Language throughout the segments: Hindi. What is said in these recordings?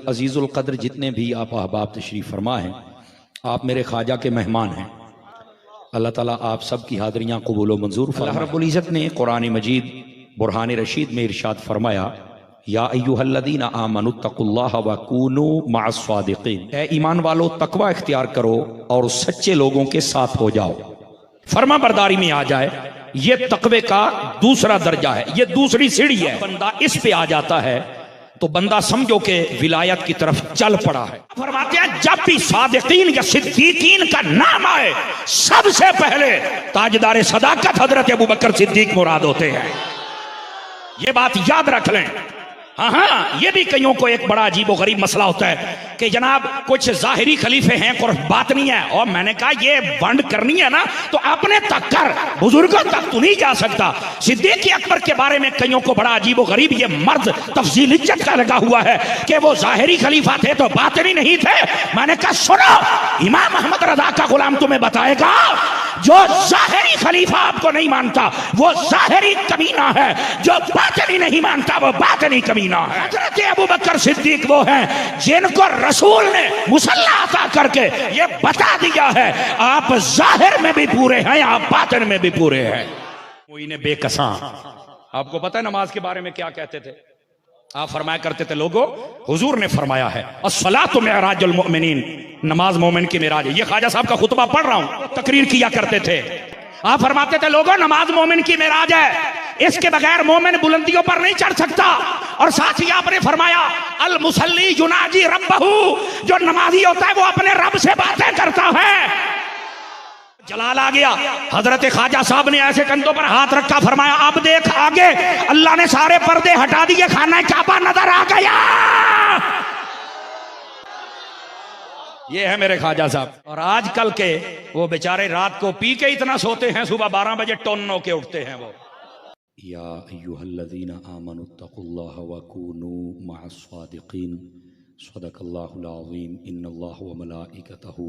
अजीज़ुल क़द्र जितने भी आप अहबाब तशरीफ़ फरमा हैं, आप मेरे ख्वाजा के मेहमान हैं। अल्लाह ताला आप सब की हाज़रियाँ कबूल व मंजूर फरमाए। अल्लाह रब्बुल इज़्ज़त ने कुरान मजीद बुरहान रशीद में इरशाद फरमाया, या अय्युहल्लज़ीना आमनुत्तकुल्लाह व कूनू मअस्सादिक़ीन, ऐ ईमान वालो तकवा इख्तियार करो और सच्चे लोगों के साथ हो जाओ, फर्मा बरदारी में आ जाए। ये तकवे का दूसरा दर्जा है, ये दूसरी सीढ़ी है। बंदा इस पे आ जाता है तो बंदा समझो कि विलायत की तरफ चल पड़ा है। फरमाते हैं जब भी सादिकीन या सिद्दीकीन का नाम आए, सबसे पहले ताजदार सदाकत हजरत अबू बकर सिद्दीक मुराद होते हैं। ये बात याद रख लें। हाँ, ये भी कईयों को एक बड़ा अजीब व गरीब मसला होता है कि जनाब कुछ जाहिरी खलीफे हैं और बात नहीं है। और मैंने कहा ये वंड करनी है ना तो अपने तक कर, बुजुर्गों तक तू नहीं जा सकता। सिद्दीक अकबर के बारे में कईयों को बड़ा अजीब व गरीब ये मर्द तफजील इज्जत का लगा हुआ है कि वो जाहिरी खलीफा थे तो बातिनी नहीं थे। मैंने कहा सुनो, इमाम अहमद रजा का गुलाम तुम्हें बताएगा, जो जाहिरी खलीफा आपको नहीं मानता वो जाहिरी कमीना है, जो बातिनी नहीं मानता वो बातिनी कमीना है। हजरत अबू बकर सिद्दीक वो हैं जिनको रसूल ने मुसल्ला अता करके ये बता दिया है, आप जाहिर में भी पूरे हैं, आप बातिन में भी पूरे हैं। कोई ने बेकसा, आपको पता है नमाज के बारे में क्या कहते थे? आप फरमाया करते थे, लोगों हुजूर ने फरमाया है अस्सलातु मिअराजुल मुमिनीन, नमाज मोमिन की मिराज है। ये ख्वाजा साहब का खुतबा पढ़ रहा हूं, तकरीर किया करते थे। आप फरमाते थे, लोगों नमाज मोमिन की मिराज है, इसके बगैर मोमिन बुलंदियों पर नहीं चढ़ सकता। और साथ ही आपने फरमाया अल मुसल्ली युनाजी रब्बहू, जो नमाजी होता है वो अपने रब से बातें करता है। जलाल आ गया, हजरत ख्वाजा साहब ने ऐसे कंधों पर हाथ रखा, फरमाया अब देख आगे, अल्लाह ने सारे पर्दे हटा दिए, खाना काबा नजर आ गया। ये है मेरे ख्वाजा साहब। और आजकल के वो बेचारे रात को पी के इतना सोते हैं, सुबह 12 बजे टोन्नो के उठते हैं वो। या अय्युहल्लज़ीना आमनुत्तकुल्लाह व कूनू मअस्सादिक़ीन, सदक़ल्लाहुल अज़ीम, इन्नल्लाह व मलाइकतहू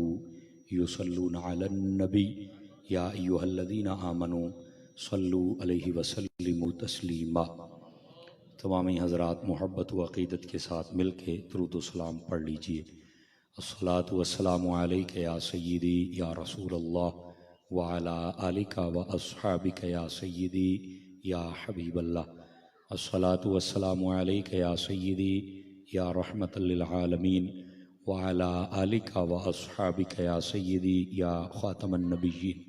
युसल्लूना अलन नबी, या अय्युहल्लज़ीना आमनू सल्लू अलैहि वसल्लिमू तस्लीमा। तमामी हज़रात मोहब्बत व अक़ीदत के साथ मिल के दुरूद व सलाम पढ़ लीजिए। अस्सलातु वस्सलामु अलैका या सय्यदी या रसूलल्लाह व अला आलिका व अस्हाबिका या सय्यदी या हबीबल्लाह। अस्सलातु वस्सलामु अलैका या सय्यदी या रहमतल लिल आलमीन व अला आलिका व अस्हाबिका या सय्यदी या ख़ातमन नबिय्यीन।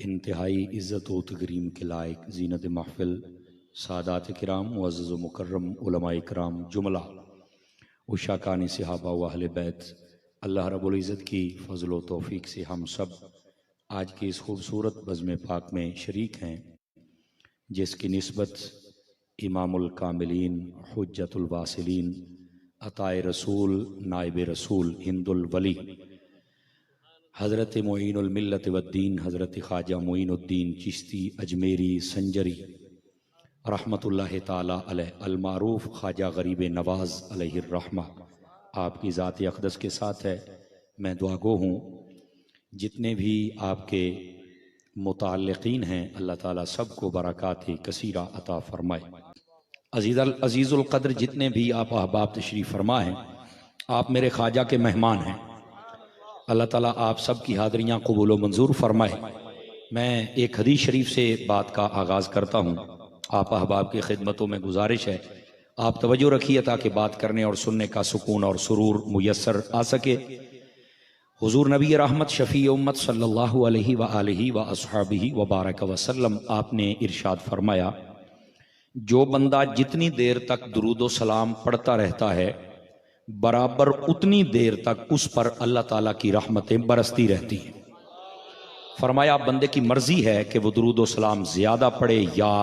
इंतहाई इज़्ज़त व तकरीम के लायक ज़ीनत महफ़िल सादात किराम मुअज़्ज़ज़ व मुकर्रम उलमा इकराम जुमला उशाकानी सहाबा व अहले बैत, अल्लाह रब्बुल इज़्ज़त की फ़ज़ल व तौफ़ीक से हम सब आज की इस खूबसूरत बज़्म पाक में शरीक हैं, जिसकी निस्बत इमामुल कामिलीन, हुज्जतुल वासिलीन, अताए रसूल, नाइब रसूल, हिंदुल वली, हज़रत मुईनुल मिल्लत वद्दीन, हज़रत ख्वाजा मुईनुद्दीन चिश्ती अजमेरी संजरी रहमतुल्लाह ताला अलैह अल मारूफ ख्वाजा गरीब नवाज अलैहिर रहमा, आपकी ज़ात अक़दस के साथ है। मैं दुआगो हूँ जितने भी आपके मुताल्लिक़ीन हैं, अल्लाह ताला सबको बरक़ात कसीरा अता फ़रमाए। अज़ीज़ुल क़द्र जितने भी आप अहबाब तशरीफ़ फरमा हैं, आप मेरे ख्वाजा के मेहमान हैं। अल्लाह ताला आप सब की हाज़रियाँ कबूल व मंजूर फरमाए। मैं एक हदीस शरीफ से बात का आगाज़ करता हूँ। आप अहबाब की खिदमतों में गुजारिश है, आप तवज्जो रखिए ताकि बात करने और सुनने का सुकून और सुरूर मुयस्सर आ सके। हुजूर नबी रहमत शफ़ी उम्मत सल्लल्लाहु अलैहि व आलिहि व अस्हाबिहि व बारक वसल्लम, आपने इरशाद फरमाया, जो बंदा जितनी देर तक दुरूद व सलाम पढ़ता रहता है, बराबर उतनी देर तक उस पर अल्लाह ताला की रहमतें बरसती रहती हैं। फरमाया बंदे की मर्जी है कि वो दुरूद व सलाम ज़्यादा पढ़े या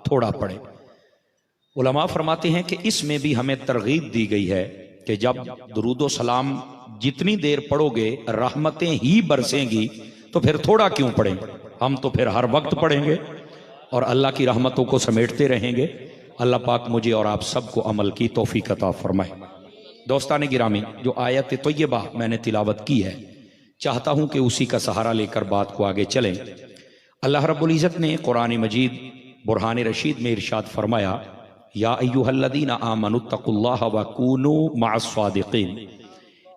थोड़ा पढ़े। उलमा फरमाते हैं कि इसमें भी हमें तरगीब दी गई है कि जब दुरूद व सलाम जितनी देर पढ़ोगे रहमतें ही बरसेंगी, तो फिर थोड़ा क्यों पढ़ें? हम तो फिर हर वक्त पढ़ेंगे और अल्लाह की रहमतों को समेटते रहेंगे। अल्लाह पाक मुझे और आप सबको अमल की तौफीक अता फरमाए। दोस्तान गिरामी, जो आयत तय्यबा मैंने तिलावत की है, चाहता हूँ कि उसी का सहारा लेकर बात को आगे चलें। अल्लाह रब्बुल इज़्ज़त ने कुरान मजीद बुरहान रशीद में इरशाद फरमाया, या अय्युहल्लज़ीना आमनुत्तकुल्लाह व कूनू मअस्सादिकीन,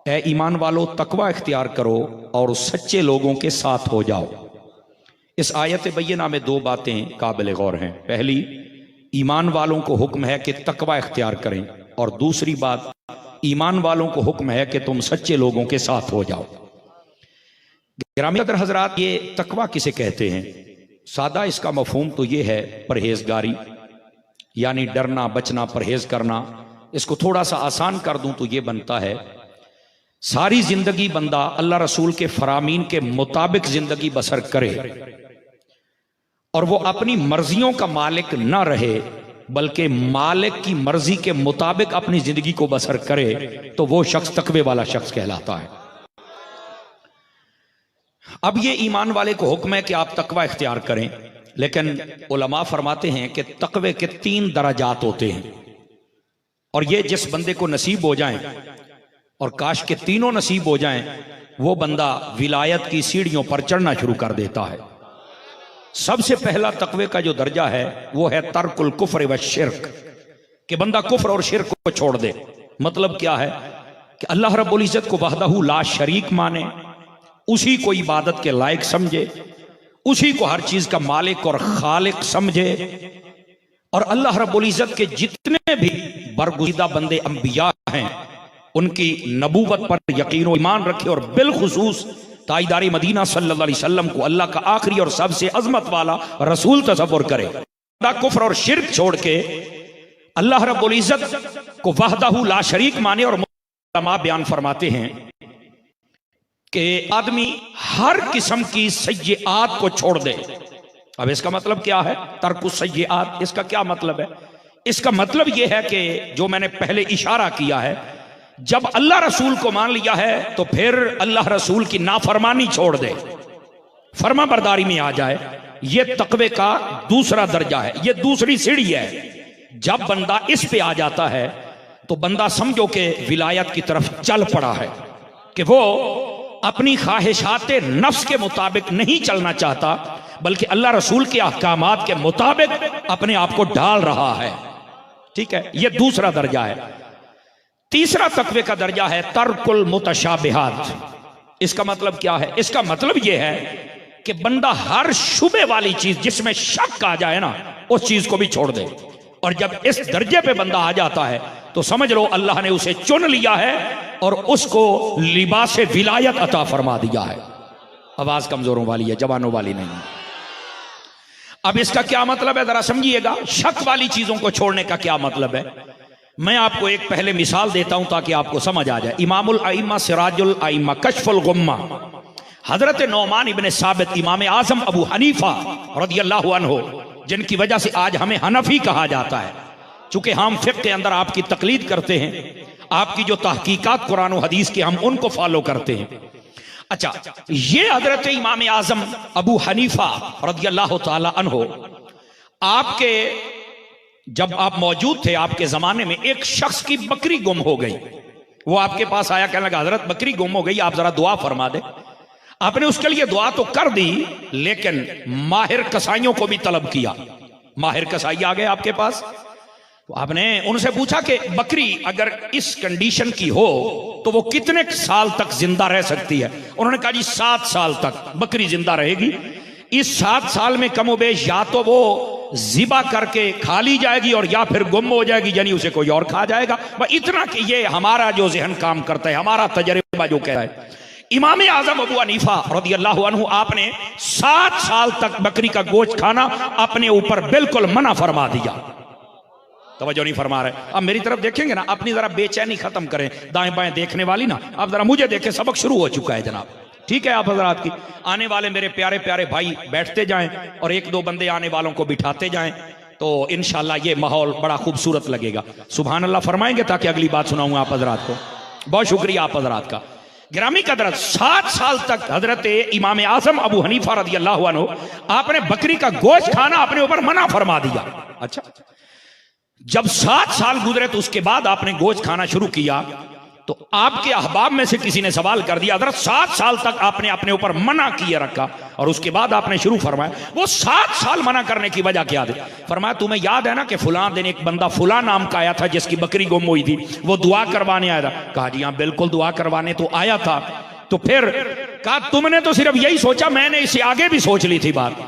ए ईमान वालो तकवा इख्तियार करो और सच्चे लोगों के साथ हो जाओ। इस आयत बय्यना में दो बातें काबिल गौर हैं। पहली, ईमान वालों को हुक्म है कि तकवा इख्तियार करें, और दूसरी बात, ईमान वालों को हुक्म है कि तुम सच्चे लोगों के साथ हो जाओ। गिरामी कदर हजरात, ये तकवा किसे कहते हैं? सादा इसका मफहूम तो ये है परहेजगारी, यानी डरना, बचना, परहेज करना। इसको थोड़ा सा आसान कर दूं तो ये बनता है सारी जिंदगी बंदा अल्लाह रसूल के फरामीन के मुताबिक जिंदगी बसर करे और वो अपनी मर्जियों का मालिक ना रहे, बल्कि मालिक की मर्जी के मुताबिक अपनी जिंदगी को बसर करे, तो वो शख्स तकवे वाला शख्स कहलाता है। अब ये ईमान वाले को हुक्म है कि आप तकवा इख्तियार करें, लेकिन उलमा फरमाते हैं कि तकवे के 3 दराजात होते हैं, और ये जिस बंदे को नसीब हो जाएं, और काश के तीनों नसीब हो जाएं, वो बंदा विलायत की सीढ़ियों पर चढ़ना शुरू कर देता है। सबसे पहला तकवे का जो दर्जा है वो है तर्कुल कुफ्र व शिर्क, कि बंदा कुफ्र और शिर्क को छोड़ दे। मतलब क्या है कि अल्लाह रब्बुल इज्जत को वहदहू ला शरीक माने, उसी को इबादत के लायक समझे, उसी को हर चीज का मालिक और खालिक समझे, और अल्लाह रब्बुल इज्जत के जितने भी बरगुज़ीदा बंदे अंबिया हैं उनकी नबूवत पर यकीन और ईमान रखे, और बिलखुसूस ताईदारी मदीना सल्लल्लाहु अलैहि वसल्लम को अल्लाह का आखिरी और सबसे अजमत वाला रसूल तसव्वुर करे। कुफ्र और शिर्क छोड़ के अल्लाह रब्बुल इज्जत को वहदहू ला शरीक माने। और उलमा बयान फरमाते हैं कि आदमी हर किस्म की सय्यआत को छोड़ दे। अब इसका मतलब क्या है तर्कु सय्यआत? इसका क्या मतलब है? इसका मतलब यह है कि जो मैंने पहले इशारा किया है, जब अल्लाह रसूल को मान लिया है तो फिर अल्लाह रसूल की नाफरमानी छोड़ दे, फर्मा बरदारी में आ जाए। यह तकवे का दूसरा दर्जा है, यह दूसरी सीढ़ी है। जब बंदा इस पे आ जाता है तो बंदा समझो कि विलायत की तरफ चल पड़ा है, कि वो अपनी ख्वाहिशात नफ्स के मुताबिक नहीं चलना चाहता, बल्कि अल्लाह रसूल के अहकामात के मुताबिक अपने आप को डाल रहा है। ठीक है, यह दूसरा दर्जा है। तीसरा तकवे का दर्जा है तर्कुल मुतशाबिहात। इसका मतलब क्या है? इसका मतलब यह है कि बंदा हर शुबे वाली चीज जिसमें शक आ जाए ना, उस चीज को भी छोड़ दे। और जब इस दर्जे पे बंदा आ जाता है तो समझ लो अल्लाह ने उसे चुन लिया है और उसको लिबास विलायत अता फरमा दिया है। आवाज कमजोरों वाली है, जवानों वाली नहीं। अब इसका क्या मतलब है जरा समझिएगा। शक वाली चीजों को छोड़ने का क्या मतलब है? मैं आपको एक पहले मिसाल देता हूं ताकि आपको समझ आ जाए। इमामुल आइम्मा सिराजुल आइम्मा कश्फुल गुम्मा हजरत नौमान इब्ने साबित इमाम आजम अबू हनीफा रदियल्लाहु अन्हु, जिनकी वजह से आज हमें हनफी कहा जाता है, चूंकि हम फिक्र के अंदर आपकी तकलीद करते हैं, आपकी जो तहकीकात कुरान और हदीस की हम उनको फॉलो करते हैं। अच्छा, ये हजरत इमाम आजम अबू हनीफा रदियल्लाहु ताला अन्हु, आपके जब आप मौजूद थे आपके जमाने में एक शख्स की बकरी गुम हो गई। वो आपके पास आया, कहने लगा हजरत बकरी गुम हो गई, आप जरा दुआ फरमा दे। आपने उसके लिए दुआ तो कर दी, लेकिन माहिर कसाईयों को भी तलब किया। माहिर कसाई आ गए आपके पास, तो आपने उनसे पूछा कि बकरी अगर इस कंडीशन की हो तो वो कितने साल तक जिंदा रह सकती है? उन्होंने कहा जी 7 साल तक बकरी जिंदा रहेगी। इस 7 साल में कमोबेश या तो वो जिबा करके खा ली जाएगी और या फिर गुम हो जाएगी, यानी उसे कोई और खा जाएगा। बस इतना कि ये हमारा जो जहन काम करता है, हमारा तजर्बा जो कह रहा है। इमाम आजम अबू हनीफा रदियल्लाहु अन्हु, आपने 7 साल तक बकरी का गोश्त खाना अपने ऊपर बिल्कुल मना फरमा दिया। तवज्जो नहीं फरमा रहे। अब मेरी तरफ देखेंगे ना, अपनी जरा बेचैनी खत्म करें, दाएं बाएं देखने वाली ना, अब जरा मुझे देखें, सबक शुरू हो चुका है जनाब। ठीक है, आप हजरात की आने वाले मेरे प्यारे प्यारे भाई बैठते जाएं और 1-2 बंदे आने वालों को बिठाते जाएं, तो इंशाल्लाह ये माहौल बड़ा खूबसूरत लगेगा। सुभान अल्लाह फरमाएंगे ताकि अगली बात सुनाऊंगा आप हजरात को। बहुत शुक्रिया आप हजरात का। गिरामी कदरत, 7 साल तक हजरत इमाम आजम अबू हनीफा रदियल्लाहु अन्हु, आपने बकरी का गोश्त खाना अपने ऊपर मना फरमा दिया। अच्छा, जब 7 साल गुजरे तो उसके बाद आपने गोश्त खाना शुरू किया, तो आपके अहबाब में से किसी ने सवाल कर दिया, हज़रत 7 साल तक आपने अपने ऊपर मना किए रखा और उसके बाद आपने शुरू फरमाया, वो 7 साल मना करने की वजह क्या थी? फरमाया तुम्हें याद है ना कि फुलां दिन एक बंदा फुला नाम का आया था जिसकी बकरी गुम हुई थी, वो दुआ करवाने आया था। कहा जी हाँ बिल्कुल दुआ करवाने तो आया था। तो फिर कहा तुमने तो सिर्फ यही सोचा, मैंने इससे आगे भी सोच ली थी बात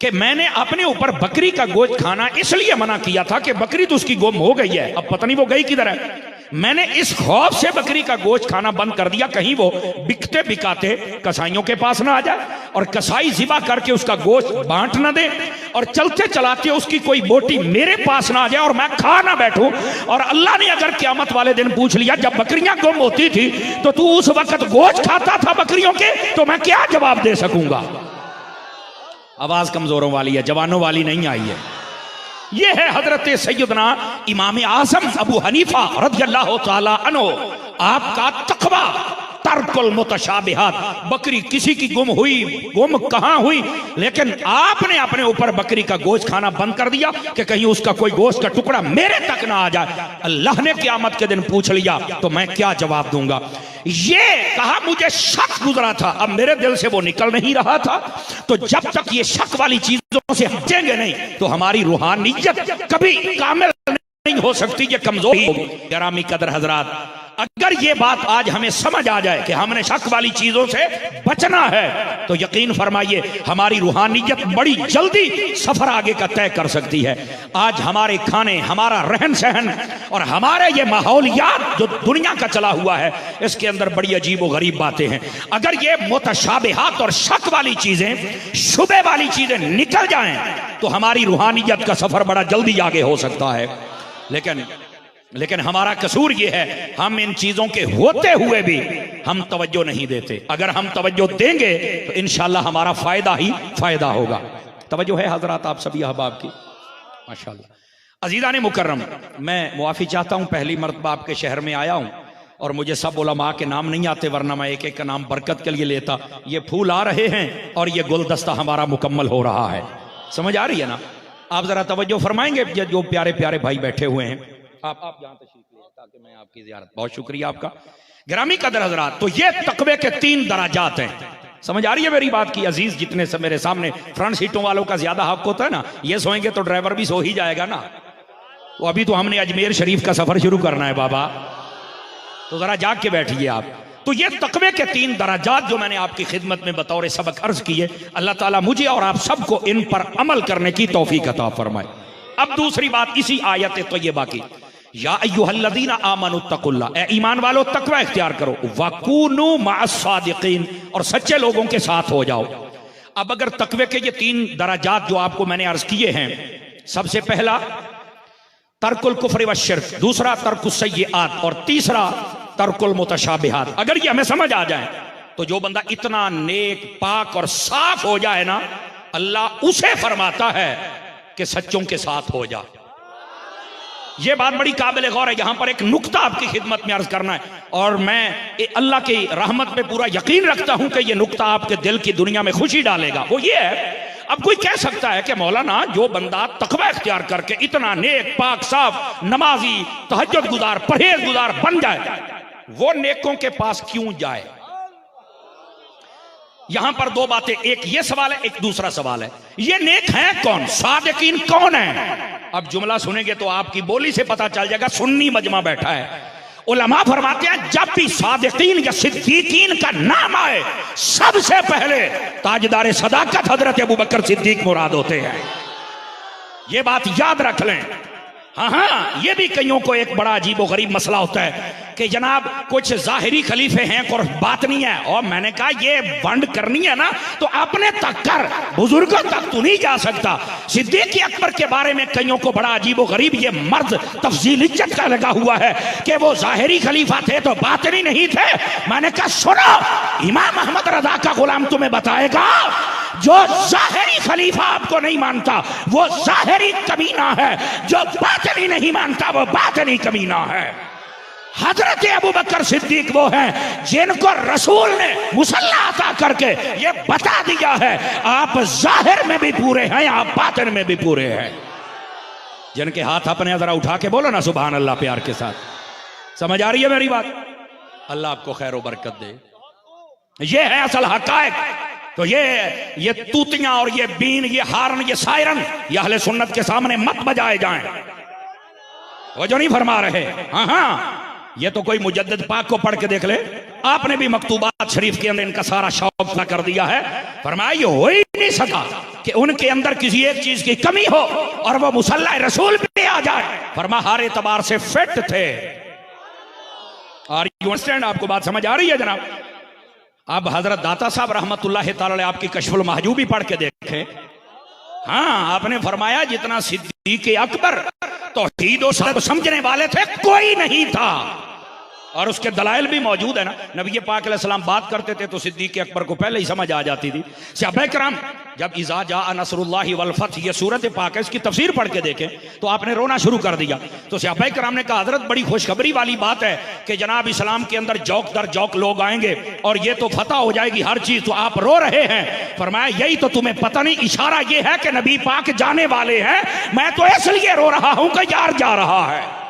कि मैंने अपने ऊपर बकरी का गोश्त खाना इसलिए मना किया था कि बकरी तो उसकी गुम हो गई है, अब पता नहीं वो गई किधर है। मैंने इस खौफ से बकरी का गोश्त खाना बंद कर दिया कहीं वो बिकते बिकाते कसाईयों के पास ना आ जाए और कसाई जिबा करके उसका गोश्त बांट ना दे और चलते चलाते उसकी कोई बोटी मेरे पास ना आ जाए और मैं खा ना बैठूं। और अल्लाह ने अगर क़यामत वाले दिन पूछ लिया जब बकरियां गुम होती थी तो तू उस वक्त गोश्त खाता था बकरियों के, तो मैं क्या जवाब दे सकूंगा? आवाज कमजोरों वाली है, जवानों वाली नहीं आई है। ये है हजरत सैयदना इमाम आजम अबू हनीफा रज़ियल्लाहु ताला अन्हु, आपका तक़वा तर्कुल मुतशाबिहात। बकरी किसी की गुम हुई, गुम कहां हुई, लेकिन आपने अपने ऊपर बकरी का गोश्त खाना बंद कर दिया कि कहीं उसका कोई गोश्त का टुकड़ा मेरे तक ना आ जाए। अल्लाह ने क़यामत के दिन पूछ लिया तो मैं क्या जवाब दूंगा? ये कहा मुझे शक गुजरा था, अब मेरे दिल से वो निकल नहीं रहा था। तो जब तक ये शक वाली चीजों से हटेंगे नहीं तो हमारी रूहानियत कभी कामिल नहीं हो सकती, ये कमजोरी होगी। गिरामी कदर हजरात, अगर ये बात आज हमें समझ आ जाए कि हमने शक वाली चीजों से बचना है तो यकीन फरमाइए हमारी रूहानियत बड़ी जल्दी सफर आगे का तय कर सकती है। आज हमारे खाने, हमारा रहन सहन और हमारे ये माहौलियात जो दुनिया का चला हुआ है, इसके अंदर बड़ी अजीब व गरीब बातें हैं। अगर ये मुतशाबिहात और शक वाली चीजें, शुबे वाली चीजें निकल जाएं तो हमारी रूहानियत का सफर बड़ा जल्दी आगे हो सकता है। लेकिन हमारा कसूर ये है, हम इन चीजों के होते हुए भी हम तवज्जो नहीं देते। अगर हम तवज्जो देंगे तो इंशाल्लाह हमारा फायदा ही फायदा होगा। तवज्जो है हजरात आप सभी अहबाब की? माशाल्लाह। अजीज़ान मुकर्रम, मैं मुआफ़ी चाहता हूँ, पहली मरतबा आपके शहर में आया हूँ और मुझे सब उलमा के नाम नहीं आते, वरना मैं एक एक का नाम बरकत के लिए लेता। ये फूल आ रहे हैं और ये गुलदस्ता हमारा मुकम्मल हो रहा है। समझ आ रही है ना? आप जरा तवज्जो फरमाएंगे? जो प्यारे प्यारे भाई बैठे हुए हैं, आप यहाँ तशरीफ ले ताकि मैं आपकी ज़ियारत। बहुत शुक्रिया आपका। गिरामी कदर हजरात, तो ये तकवे के 3 दराजात हैं। समझ आ रही है मेरी बात की? अजीज जितने से मेरे सामने फ्रंट सीटों वालों का ज्यादा हक होता है ना, ये सोएंगे तो ड्राइवर भी सो ही जाएगा ना। तो अभी तो हमने अजमेर शरीफ का सफर शुरू करना है बाबा, तो जरा जाग के बैठिए आप। तो ये तकवे के 3 दराजात जो मैंने आपकी खिदमत में बतौर सबक अर्ज किए, अल्लाह ताला मुझे और आप सबको इन पर अमल करने की तौफीक अता फरमाए। अब दूसरी बात इसी आयत तय्यबा की, या अय्युहल्लज़ीना आमनुत्तकुल्लाह, ए ईमान वालो तकवा इख्तियार करो, वकूनू मअस्सादिकीन, और सच्चे लोगों के साथ हो जाओ। अब अगर तकवे के ये 3 दराजात जो आपको मैंने अर्ज किए हैं, सबसे पहला तर्कुल कुफ्र व शिर्क, दूसरा तर्कुस सय्यिआत और तीसरा तर्कुल मुतशाबिहात, अगर ये हमें समझ आ जाए तो जो बंदा इतना नेक, पाक और साफ हो जाए ना, अल्लाह उसे फरमाता है कि सच्चों के साथ हो जा। ये बात बड़ी काबिल गौर है। यहां पर एक नुक्ता आपकी खिदमत में अर्ज करना है, और मैं अल्लाह की रहमत पे पूरा यकीन रखता हूं कि ये नुक्ता आपके दिल की दुनिया में खुशी डालेगा। वो ये है, अब कोई कह सकता है कि मौलाना जो बंदा तकवा इख्तियार करके इतना नेक, पाक, साफ, नमाजी, तहज्जुद गुजार, परहेज गुजार बन जाए, वो नेकों के पास क्यों जाए? यहां पर 2 बातें, एक ये सवाल है, एक दूसरा सवाल है, ये नेक है कौन, सादिकीन कौन है? अब जुमला सुनेंगे तो आपकी बोली से पता चल जाएगा, सुन्नी मजमा बैठा है। उलमा फरमाते हैं जब भी सादिकीन या सिद्दीकीन का नाम आए, सबसे पहले ताजदार सदाकत हजरत अबू बकर सिद्दीक मुराद होते हैं। ये बात याद रख लें। हाँ, ये भी कईयों को एक बड़ा अजीब व गरीब मसला होता है कि जनाब कुछ जाहिरी खलीफे हैं और बात नहीं है। और मैंने कहा ये वंड करनी है ना तो अपने तक कर, बुजुर्गों तक तू नहीं जा सकता। सिद्दीक अकबर के बारे में कईयों को बड़ा अजीब व गरीब ये मर्द तफजील इज्जत का लगा हुआ है कि वो जाहिरी खलीफा थे तो बातनी नहीं थे। मैंने कहा सुनो, इमाम अहमद रजा का गुलाम तुम्हें बताएगा, जो जाहिरी खलीफा आपको नहीं मानता वो जाहिरी कमीना है, जो बातनी नहीं मानता वो बातनी कमीना है। हजरत अबू बकर सिद्दीक वो हैं जिनको रसूल ने मुसल्ला अता करके ये बता दिया है, आप जाहिर में भी पूरे हैं, आप बातिन में भी पूरे हैं। जिनके हाथ अपने जरा उठा के बोलो ना सुभान अल्लाह प्यार के साथ। समझ आ रही है मेरी बात? अल्लाह आपको खैर बरकत दे। ये है असल हकायक। तो ये तूतियां और ये बीन, ये हारन, ये सायरन, ये अहले सुन्नत के सामने मत बजाए जाएं। वो जो नहीं फरमा रहे। हाँ हाँ, ये तो कोई मुजद्दिद पाक को पढ़ के देख ले। आपने भी मकतूबात शरीफ के अंदर इनका सारा शौक कर दिया है। फरमाया ये हो ही नहीं सका कि उनके अंदर किसी एक चीज की कमी हो और वो मुसल्ला रसूल पे आ जाए। फरमा हर एतबार से फिट थे। और यू अंडरस्टैंड? आपको बात समझ आ रही है जनाब? अब हजरत दाता साहब रहमतुल्लाह ताला आपकी कशफुल महजूबी पढ़ के देखें। हाँ, आपने फरमाया जितना सिद्दीक अकबर तौहीद और समझने वाले थे कोई नहीं था। और उसके दलाइल भी मौजूद है ना। नबी पाक अलैहिस्सलाम बात करते थे तो सिद्दीक अकबर को पहले ही समझ आ जाती थी। सहाबा किराम जब इज़ा जा नसरुल्लाहि वल फथ ये सूरत पाक है, इसकी तफसीर पढ़ के देखें तो आपने रोना शुरू कर दिया। तो सहाबा किराम ने कहा हजरत बड़ी खुशखबरी वाली बात है कि जनाब इस्लाम के अंदर जौक दर जौक लोग आएंगे और ये तो फतह हो जाएगी हर चीज, तो आप रो रहे हैं। फरमाया यही तो तुम्हें पता नहीं, इशारा ये है कि नबी पाक जाने वाले हैं, मैं तो इसलिए रो रहा हूं कि यार जा रहा है।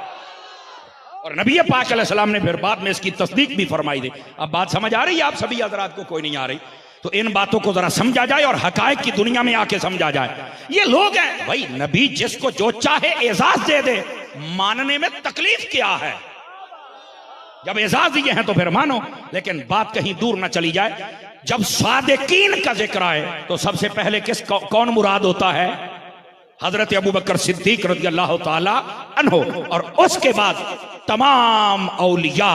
और नबी पाक अलैहिस्सलाम ने फिर बाद में इसकी तस्दीक भी फरमाई दी। अब बात समझ आ रही है आप सभी हजरात को? कोई नहीं आ रही तो इन बातों को जरा समझा जाए और हकायक की दुनिया में आके समझा जाए। ये लोग हैं भाई, नबी जिसको जो चाहे एजाज दे दे, मानने में तकलीफ क्या है? जब एजाज दिए हैं तो फिर मानो। लेकिन बात कहीं दूर ना चली जाए। जब सादिकीन का जिक्र आए तो सबसे पहले कौन मुराद होता है? हजरत अबू बकर सिद्दीक रज़ियल्लाहु ताला अन्हु। और उसके बाद तमाम औलिया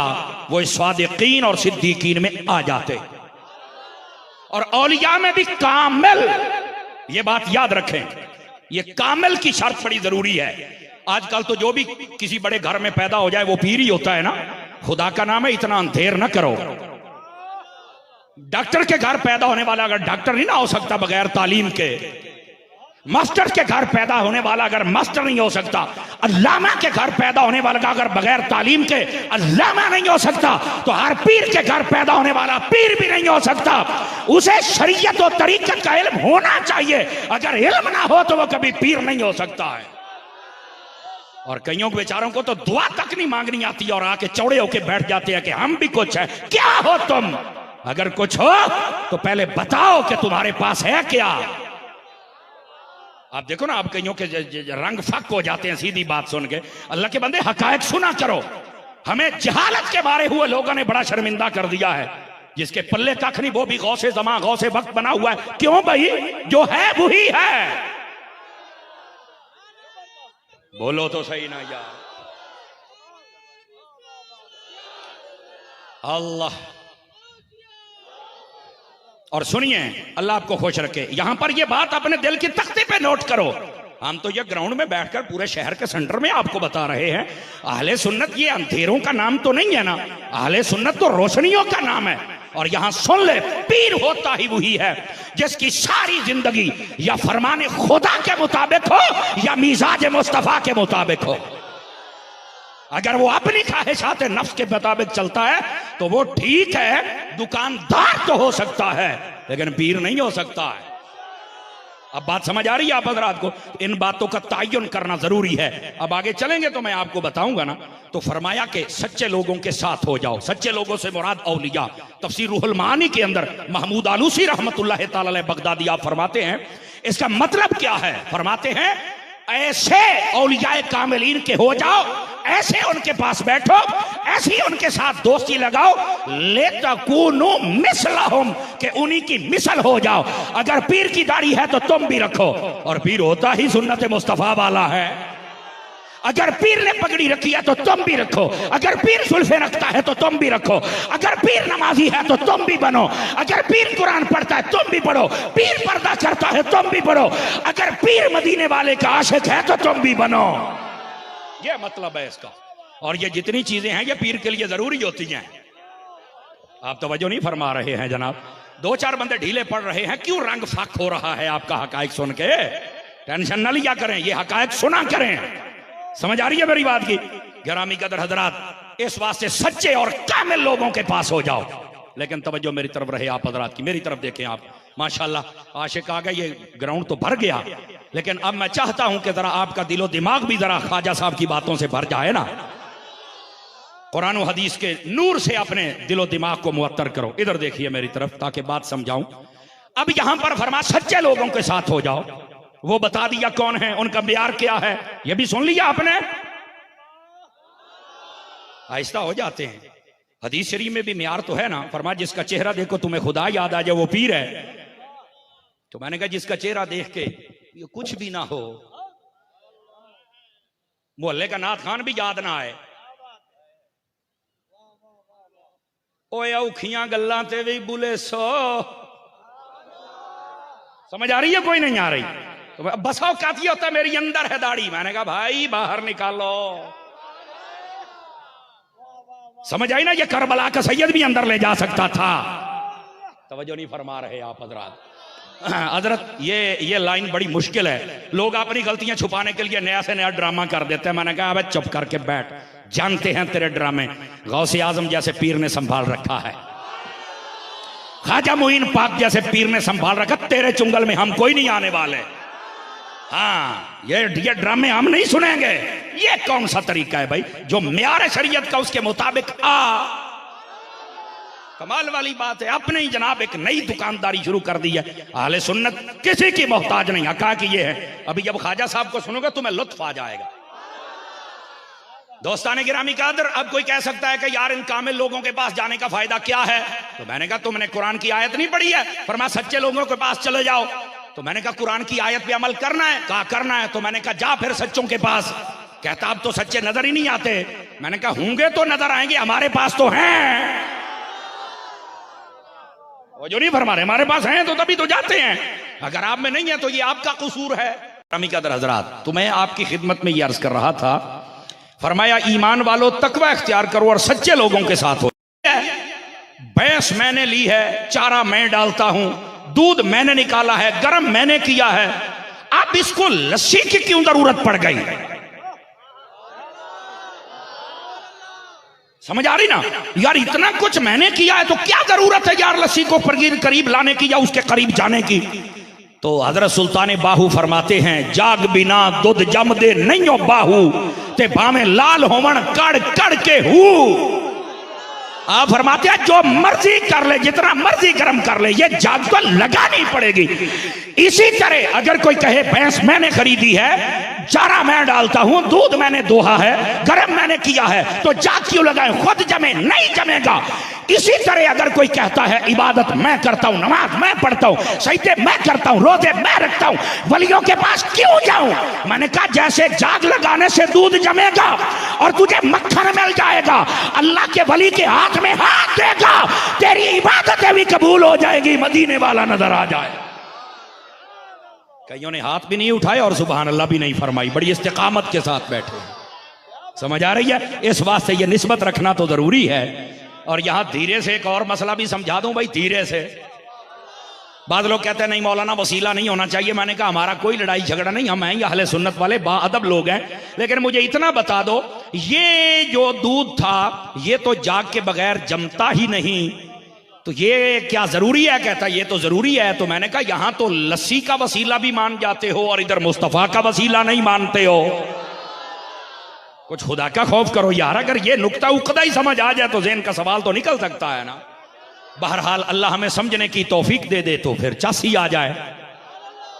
वो सादिकीन और सिद्दीकीन में आ जाते। और औलिया में भी कामिल, ये बात याद रखें, ये कामिल की शर्त बड़ी जरूरी है। आजकल तो जो भी किसी बड़े घर में पैदा हो जाए वो पीर ही होता है ना। खुदा का नाम है, इतना अंधेर न करो। डॉक्टर के घर पैदा होने वाला अगर डॉक्टर नहीं ना हो सकता बगैर तालीम के, मास्टर के घर पैदा होने वाला अगर मास्टर नहीं हो सकता, अल्लामा के घर पैदा होने वाला अगर बगैर तालीम के अल्लामा नहीं हो सकता, तो हर पीर के घर पैदा होने वाला पीर भी नहीं हो सकता। उसे शरीयत और तरीकत का इल्म होना चाहिए। अगर इल्म ना हो तो वो कभी पीर नहीं हो सकता है। और कईयों के बेचारों को तो दुआ तक नहीं मांगनी आती और आके चौड़े होके बैठ जाते हैं कि हम भी कुछ है। क्या हो तुम? अगर कुछ हो तो पहले बताओ कि तुम्हारे पास है क्या। आप देखो ना, आप कईयों के रंग फक हो जाते हैं सीधी बात सुन के। अल्लाह के बंदे हकायक सुना करो। हमें जहालत के बारे हुए लोगों ने बड़ा शर्मिंदा कर दिया है। जिसके पल्ले कख नहीं वो भी गौसे जमा गौसे वक्त बना हुआ है। क्यों भाई? जो है वही है। बोलो तो सही ना यार। अल्लाह। और सुनिए, अल्लाह आपको खुश रखे। यहां पर ये बात अपने दिल की तख्ते पे नोट करो। हम तो ये ग्राउंड में बैठकर पूरे शहर के सेंटर में आपको बता रहे हैं। अहले सुन्नत ये अंधेरों का नाम तो नहीं है ना। अहले सुन्नत तो रोशनियों का नाम है। और यहां सुन ले, पीर होता ही वही है जिसकी सारी जिंदगी या फरमाने खुदा के मुताबिक हो या मिजाज मुस्तफा के मुताबिक हो। अगर वो अपनी ख्वाहिशात नफ्स के मुताबिक चलता है तो वो ठीक है, दुकानदार तो हो सकता है लेकिन पीर नहीं हो सकता है। अब बात समझ आ रही है आप हजरात को? इन बातों का तयन करना जरूरी है। अब आगे चलेंगे तो मैं आपको बताऊंगा ना। तो फरमाया कि सच्चे लोगों के साथ हो जाओ। सच्चे लोगों से मुराद औलिया। तफसीर रूहुल मानी के अंदर महमूद आलूसी रहमतुल्लाह ताला अलैह बगदादी आप फरमाते हैं इसका मतलब क्या है। फरमाते हैं ऐसे औलियाए कामिलीन के हो जाओ, ऐसे उनके पास बैठो, ऐसी उनके साथ दोस्ती लगाओ, लेतकूनु मिसलहुम, कि उन्हीं की मिसल हो जाओ। अगर पीर की दाढ़ी है तो तुम भी रखो, और पीर होता ही सुन्नत मुस्तफा वाला है। अगर पीर ने पगड़ी रखी है तो तुम भी रखो। अगर पीर सुल्फे रखता है तो तुम भी रखो। अगर पीर नमाजी है तो तुम भी बनो। अगर पीर कुरान पढ़ता है तुम भी पढ़ो। पीर पर्दा करता है तुम भी पढ़ो। अगर पीर मदीने वाले का आशिक है तो तुम भी बनो। ये मतलब है इसका। और ये जितनी चीजें हैं ये पीर के लिए जरूरी होती हैं। आप तवज्जो नहीं फरमा रहे हैं जनाब। दो चार बंदे ढीले पड़ रहे हैं। क्यों रंग फाक हो रहा है आपका हकायक सुन के? टेंशन न लिया करें, ये हकायक सुना करें। समझ आ रही है मेरी बात की? गिरामी कदर हजरात, इस वास्ते सच्चे और कामिल लोगों के पास हो जाओ। लेकिन तवज्जो मेरी तरफ रहे आप हजरात की। मेरी तरफ देखें आप, माशाल्लाह आशिक आ गए। ये ग्राउंड तो भर गया, लेकिन अब मैं चाहता हूं कि जरा आपका दिलो दिमाग भी जरा ख्वाजा साहब की बातों से भर जाए ना। कुरान और हदीस के नूर से अपने दिलो दिमाग को मुअत्तर करो। इधर देखिए मेरी तरफ ताकि बात समझाऊं। अब यहां पर फरमा सच्चे लोगों के साथ हो जाओ, वो बता दिया कौन है, उनका म्यार क्या है, ये भी सुन लिया आपने। आहिस्ता हो जाते हैं। हदीस शरीफ में भी म्यार तो है ना, फरमा जिसका चेहरा देखो तुम्हें खुदा याद आ जाए वो पीर है। तो मैंने कहा जिसका चेहरा देख के ये कुछ भी ना हो, मोहल्ले का नाथ खान भी याद ना आए, ओए औखियां गल्लां ते भी बुले सो। समझ आ रही है कोई नहीं आ रही? तो बस औकात ये होता है मेरी अंदर है दाढ़ी। मैंने कहा भाई बाहर निकालो। समझ आई ना, ये करबला का सैयद भी अंदर ले जा सकता था। तवज्जो नहीं फरमा रहे आप हजरत। हजरत ये लाइन बड़ी मुश्किल है। लोग अपनी गलतियां छुपाने के लिए नया से नया ड्रामा कर देते हैं। मैंने कहा अबे चुप करके बैठ, जानते हैं तेरे ड्रामे गौसे आजम जैसे पीर ने संभाल रखा है, ख्वाजा मुईन पाक जैसे पीर ने संभाल रखा। तेरे चुंगल में हम कोई नहीं आने वाले। हाँ ये ड्रामे हम नहीं सुनेंगे। ये कौन सा तरीका है भाई जो म्यार शरीयत का उसके मुताबिक कमाल वाली बात है। अपने ही जनाब एक नई दुकानदारी शुरू कर दी है। अहले सुन्नत किसी की मोहताज नहीं। कहा कि ये है। अभी जब ख्वाजा साहब को सुनोगे तुम्हें लुत्फ आ जाएगा। दोस्ताने गिरामी कादर, अब कोई कह सकता है कि यार इन कामिल लोगों के पास जाने का फायदा क्या है? तो मैंने कहा तुमने कुरान की आयत नहीं पढ़ी है? फरमा सच्चे लोगों के पास चले जाओ। तो मैंने कहा कुरान की आयत पे अमल करना है? कहा करना है। तो मैंने कहा जा फिर सच्चों के पास। कहता अब तो सच्चे नजर ही नहीं आते। मैंने कहा होंगे तो नजर आएंगे, हमारे पास तो हैं। वो जो नहीं फरमा रहे, हमारे पास हैं तो तभी तो जाते हैं। अगर आप में नहीं है तो ये आपका कसूर है। गिरामी कादर हजरात, तो मैं आपकी खिदमत में ये अर्ज कर रहा था, फरमाया ईमान वालों तकवा इख्तियार करो और सच्चे लोगों के साथ हो। भैंस मैंने ली है, चारा मैं डालता हूं, दूध मैंने निकाला है, गर्म मैंने किया है, अब इसको लस्सी की क्यों जरूरत पड़ गई? समझ आ रही ना यार? इतना कुछ मैंने किया है तो क्या जरूरत है यार लस्सी को करीब लाने की या उसके करीब जाने की? तो हजरत सुल्तान बाहू फरमाते हैं जाग बिना दूध जम दे नहीं हो बाहू ते भावे लाल होवन कड़ कड़ के हूं। आप फरमाते हैं जो मर्जी कर ले, जितना मर्जी गर्म कर ले, ये जाग तो लगानी पड़ेगी। इसी तरह अगर कोई कहे भैंस मैंने खरीदी है, चारा मैं डालता हूं, दूध मैंने दोहा है, गर्म मैंने किया है, तो जाग क्यों लगाए? खुद जमे नहीं जमेगा। इसी तरह अगर कोई कहता है इबादत मैं करता हूं, नमाज मैं पढ़ता हूं, सजदे मैं करता हूं, रोजे मैं रखता हूं, वलियों के पास क्यों जाऊं? मैंने कहा जैसे जाग लगाने से दूध जमेगा और तुझे मक्खन मिल जाएगा, अल्लाह के वली के हाथ में हाथ देगा, तेरी इबादतें भी कबूल हो जाएगी, मदीने वाला नजर आ जाए। कईयों ने हाथ भी नहीं उठाए और सुभान अल्लाह भी नहीं फरमाई, बड़ी इस्तिकामत के साथ बैठे। समझ आ रही है? इस बात से यह निस्बत रखना तो जरूरी है। और यहां धीरे से एक और मसला भी समझा दूं भाई, धीरे से। बाद लोग कहते हैं नहीं मौलाना वसीला नहीं होना चाहिए। मैंने कहा हमारा कोई लड़ाई झगड़ा नहीं, हम हैं अहले सुन्नत वाले बाअदब लोग हैं। लेकिन मुझे इतना बता दो, ये जो दूध था ये तो जाग के बगैर जमता ही नहीं, तो ये क्या जरूरी है? कहता ये तो जरूरी है। तो मैंने कहा यहां तो लस्सी का वसीला भी मान जाते हो और इधर मुस्तफा का वसीला नहीं मानते हो। कुछ खुदा का खौफ करो यार। अगर ये नुक्ता उकदा ही समझ आ जाए तो ज़हन का सवाल तो निकल सकता है ना। बहरहाल अल्लाह हमें समझने की तौफीक दे दे तो फिर चासी आ जाए।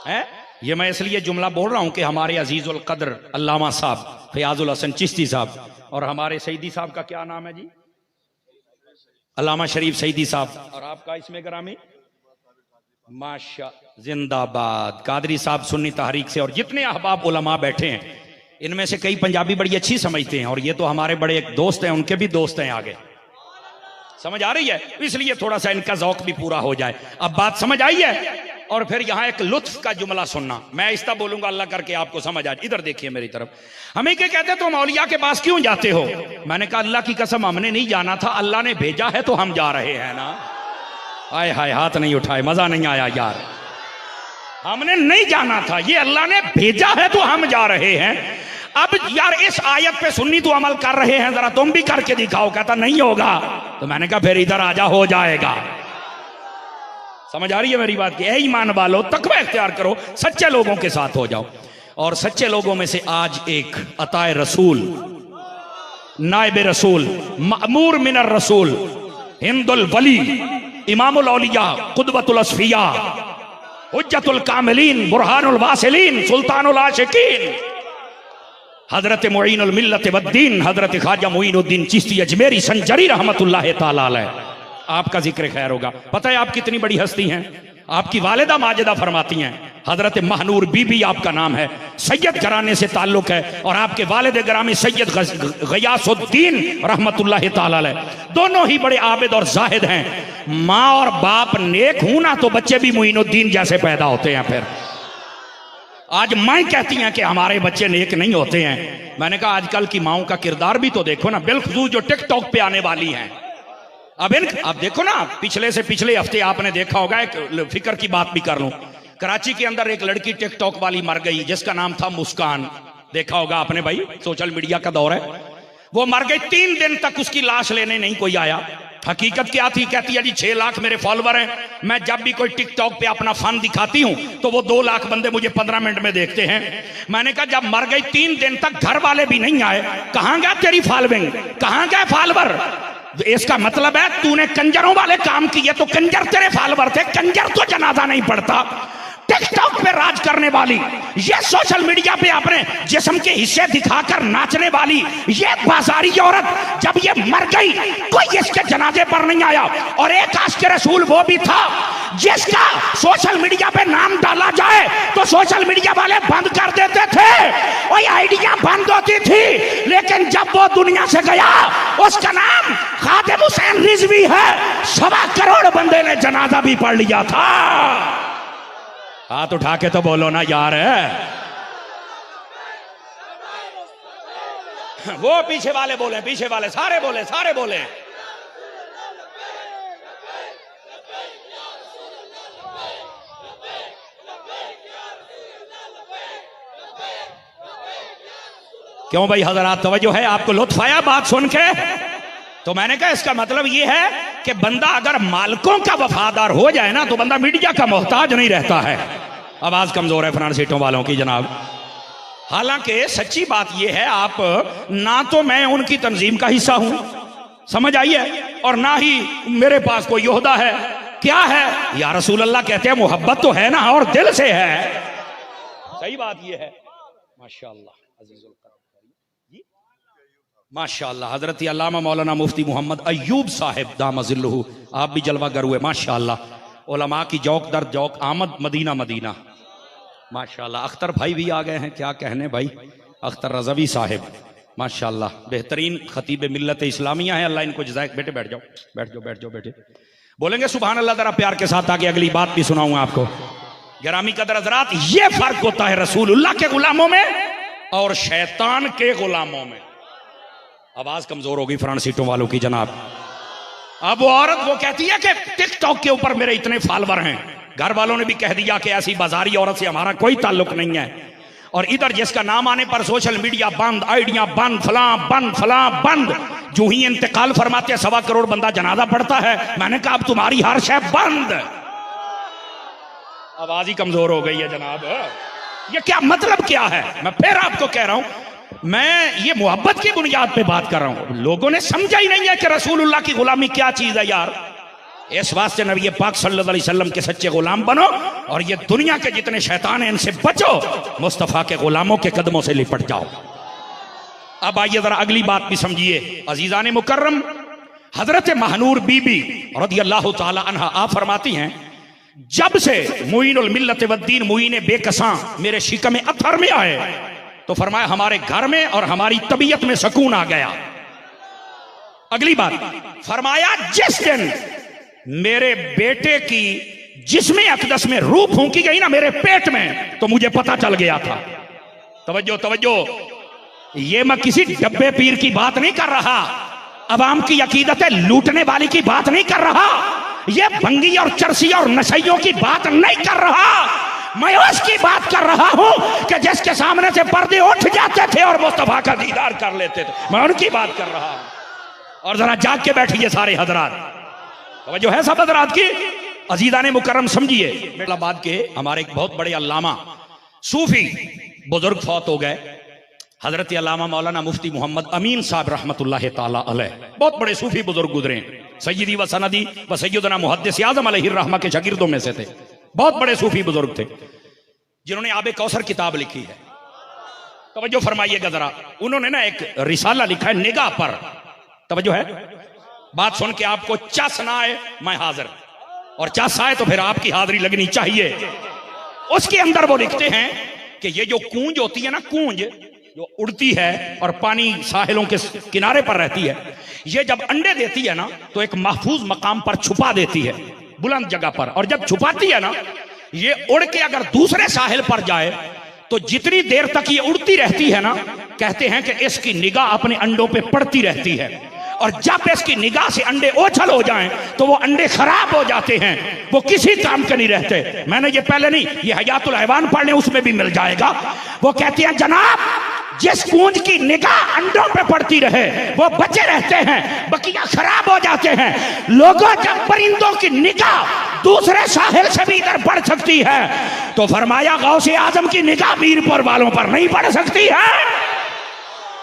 है ये मैं इसलिए जुमला बोल रहा हूं कि हमारे अजीजुल कद्र अल्लामा साहब फयाजुल हसन चिश्ती साहब और हमारे सईदी साहब का क्या नाम है जी? अल्लामा शरीफ सईदी साहब। और आपका इसमें ग्रामी माशा जिंदाबाद कादरी साहब सुन्नी तहरीक से। और जितने अहबाब उलमा बैठे हैं इनमें से कई पंजाबी बड़ी अच्छी समझते हैं और ये तो हमारे बड़े एक दोस्त हैं, उनके भी दोस्त हैं आगे। समझ आ रही है? इसलिए थोड़ा सा इनका ज़ौक भी पूरा हो जाए। अब बात समझ आई है? और फिर यहां एक लुत्फ का जुमला सुनना, मैं इस्ता बोलूंगा अल्लाह करके आपको समझ आ जाए। इधर देखिए मेरी तरफ। हमें क्या कहते हैं तुम औलिया के पास क्यों जाते हो? मैंने कहा अल्लाह की कसम हमने नहीं जाना था, अल्लाह ने भेजा है तो हम जा रहे हैं ना। आए हाय हाथ नहीं उठाए, मजा नहीं आया यार। हमने नहीं जाना था, ये अल्लाह ने भेजा है तो हम जा रहे हैं। अब यार इस आयत पे सुन्नी तो अमल कर रहे हैं, जरा तुम भी करके दिखाओ। कहता नहीं होगा। तो मैंने कहा फिर इधर आजा, हो जाएगा। समझ आ रही है मेरी बात? की ईमान वालों तकवा इख्तियार करो, सच्चे लोगों के साथ हो जाओ। और सच्चे लोगों में से आज एक अताए रसूल नायब रसूल, मामूर मिनर रसूल, हिंदुल वली, इमामुल औलिया, कुदवतुल असफिया, हुज्जतुल कामिलीन, बुरहानुल वासिलीन, सुल्तानुल आशिकीन, हजरत मुईनुल मिल्लत वद्दीन, हजरत ख्वाजा मुईनुद्दीन चिश्ती अजमेरी संजरी रहमतुल्लाह ताला अलैह। आपका जिक्र खैर होगा। पता है आप कितनी बड़ी हस्ती हैं? आपकी वालिदा माजिदा फरमाती हैं, हजरत महनूर बीबी आपका नाम है, सैयद घराने से ताल्लुक है, और आपके वालिद ग्रामी सैयद गयासुद्दीन रहमतुल्लाह ताला अलैह दोनों ही बड़े आबिद और जाहिद हैं। माँ और बाप नेक हूं ना तो बच्चे भी मुईनुद्दीन जैसे पैदा होते हैं। फिर आज माँ कहती हैं कि हमारे बच्चे नेक नहीं होते हैं। मैंने कहा आजकल की माओं का किरदार भी तो देखो ना, बिलखुसूस जो टिकटॉक पे आने वाली हैं। अब देखो ना, पिछले से पिछले हफ्ते आपने देखा होगा, एक फिक्र की बात भी कर लूं, कराची के अंदर एक लड़की टिकटॉक वाली मर गई जिसका नाम था मुस्कान। देखा होगा आपने भाई, सोशल मीडिया का दौर है। वो मर गई, 3 दिन तक उसकी लाश लेने नहीं कोई आया। हकीकत क्या थी? कहती है जी 6 लाख मेरे फॉलोवर हैं, मैं जब भी कोई टिकटॉक पे अपना फन दिखाती हूं तो वो 2 लाख बंदे मुझे 15 मिनट में देखते हैं। मैंने कहा जब मर गई 3 दिन तक घर वाले भी नहीं आए, कहां गया तेरी फॉलोइंग, कहां गए फॉलोवर? इसका मतलब है तूने कंजरों वाले काम किए तो कंजर तेरे फॉलोवर थे, कंजर तो जनाजा नहीं पड़ता। टिकटॉक पे राज करने वाली, ये सोशल मीडिया पे अपने जिस्म के हिस्से दिखाकर नाचने वाली ये बाजारी औरत, जब ये मर गई कोई इसके जनाजे पर नहीं आया। और एक आशिक रसूल वो भी था जिसका सोशल मीडिया पे नाम डाला जाए तो सोशल मीडिया वाले बंद कर देते थे, वही आइडिया बंद होती थी। लेकिन जब वो दुनिया से गया, उसका नाम खादिम हुसैन रिजवी है, 1.25 करोड़ बंदे ने जनाजा भी पढ़ लिया था। हाथ उठा के तो बोलो ना यार। वो पीछे वाले बोले, पीछे वाले सारे बोले, सारे बोले। क्यों भाई हजरात, तवज्जो है? आपको लुत्फ आया बात सुन के? तो मैंने कहा इसका मतलब यह है कि बंदा अगर मालिकों का वफादार हो जाए ना तो बंदा मीडिया का मोहताज नहीं रहता है। आवाज कमजोर है फ्रंट सीटों वालों की जनाब। हालांकि सच्ची बात यह है, आप ना तो मैं उनकी तंजीम का हिस्सा हूं, समझ आई है, और ना ही मेरे पास कोई योहदा है। क्या है? या रसूल अल्लाह कहते हैं मोहब्बत तो है ना, और दिल से है। सही बात यह है। माशाअल्लाह अजीजुल माशाअल्लाह, हजरत अल्लामा मौलाना मुफ्ती मोहम्मद अय्यूब साहिब दामजिल्लुहु, आप भी जलवा हुए माशाअल्लाह। उलमा की जौक दर जौक आमद मदीना मदीना माशाअल्लाह। अख्तर भाई भी आ गए हैं, क्या कहने भाई, अख्तर रजवी साहिब माशाअल्लाह, बेहतरीन खतीब मिल्लत इस्लामिया है, अल्लाह इनको जज़ाए। बेटे बैठ जाओ, बैठ जाओ, बैठ जाओ बेटे। बोलेंगे सुभान अल्लाह जरा प्यार के साथ, आगे अगली बात भी सुनाऊंगा आपको। गिरामी कदर हज़रात, ये फर्क होता है रसूलुल्लाह के गुलामों में और शैतान के गुलामों में। आवाज कमजोर होगी फ्रंट सीटों वालों की जनाब। अब वो औरत वो कहती है कि टिकटॉक के ऊपर मेरे इतने फॉलोवर हैं, घर वालों ने भी कह दिया कि ऐसी बाजारी औरत से हमारा कोई ताल्लुक नहीं है, और इधर जिसका नाम आने पर सोशल मीडिया बंद, आइडिया बंद, फलां बंद, फलां बंद। जो ही इंतकाल फरमाते 1.25 करोड़ बंदा जनाजा पड़ता है। मैंने कहा अब तुम्हारी हर शय बंद। आवाज ही कमजोर हो गई है जनाब। ये क्या मतलब क्या है? मैं फिर आपको कह रहा हूं, मैं ये मोहब्बत की बुनियाद पे बात कर रहा हूं। लोगों ने समझा ही नहीं है कि रसूलुल्लाह की गुलामी क्या चीज है यार। इस वास्ते नबी पाक सल्लल्लाहु अलैहि वसल्लम के सच्चे गुलाम बनो, और ये दुनिया के जितने शैतान हैं इनसे बचो, मुस्तफा के गुलामों के कदमों से लिपट जाओ। अब आइए जरा अगली बात भी समझिए। अजीजान मुकर्रम, हजरत महनूर बीबी रदियल्लाहु ताला अन्हा आप फरमाती हैं, जब से मुईनुल मिल्लत वद्दीन मुईन बेकसां मेरे शिकम अथर में आए तो फरमाया हमारे घर में और हमारी तबीयत में सुकून आ गया। अगली बात फरमाया, जिस दिन मेरे बेटे की जिस्म अक़दस में रूह फूंकी गई ना मेरे पेट में, तो मुझे पता चल गया था। तवज्जो तवज्जो, ये मैं किसी डब्बे पीर की बात नहीं कर रहा, अवाम की अकीदत लूटने वाली की बात नहीं कर रहा, ये भंगी और चरसी और नशइयों की बात नहीं कर रहा, मैं उसकी बात कर रहा हूं कि जिसके सामने से पर्दे उठ जाते थे और मुस्तफा का दीदार कर लेते थे। मैं उनकी बात कर रहा हूं। और जरा जाग के बैठिए सारे हजरात, तो जो है सब हजरात की। अजीजाने मुकर्रम समझिए, इस्लामाबाद के हमारे एक बहुत बड़े अल्लामा सूफी बुजुर्ग फौत हो गए। हजरत अल्लामा मौलाना मुफ्ती मोहम्मद अमीन साहब रहमतुल्लाह ताला अलैह बहुत बड़े सूफी बुजुर्ग गुजरे, सय्यदी व सनदी व सैयदना मुहद्दिस आज़म अलैहिर्रहमा के शागिर्दों में से थे। बहुत बड़े सूफी बुजुर्ग थे जिन्होंने आबे कौसर किताब लिखी है। तवज्जो फरमाइएगा जरा, उन्होंने ना एक रिसाला लिखा है निगाह पर। तवज्जो है, बात सुन के आपको चस ना आए मैं हाजिर, और चस आए तो फिर आपकी हाजिरी लगनी चाहिए। उसके अंदर वो लिखते हैं कि ये जो कूंज होती है ना, कूंज जो उड़ती है और पानी साहिलों के किनारे पर रहती है, ये जब अंडे देती है ना तो एक महफूज मकाम पर छुपा देती है, बुलंद जगह पर। और जब छुपाती है ना, ये उड़ के अगर दूसरे साहिल पर जाए तो जितनी देर तक ये उड़ती रहती है ना, कहते हैं कि इसकी निगाह अपने अंडों पे पड़ती रहती है। और जब इसकी निगाह से अंडे ओझल हो जाएं तो वो अंडे खराब हो जाते हैं, वो किसी काम के नहीं रहते। मैंने ये पहले नहीं, ये हयातुल हैवान पढ़ने उसमें भी मिल जाएगा। वो कहती हैं जनाब, जिस कूंज की निगाह अंडों पे पड़ती रहे वो बचे रहते हैं, बकिया खराब हो जाते हैं। लोगों, जब परिंदों की निगाह दूसरे साहिल से भी इधर पड़ सकती है तो फरमाया गौसे आजम की निगाह मीरपुर वालों पर नहीं पड़ सकती है,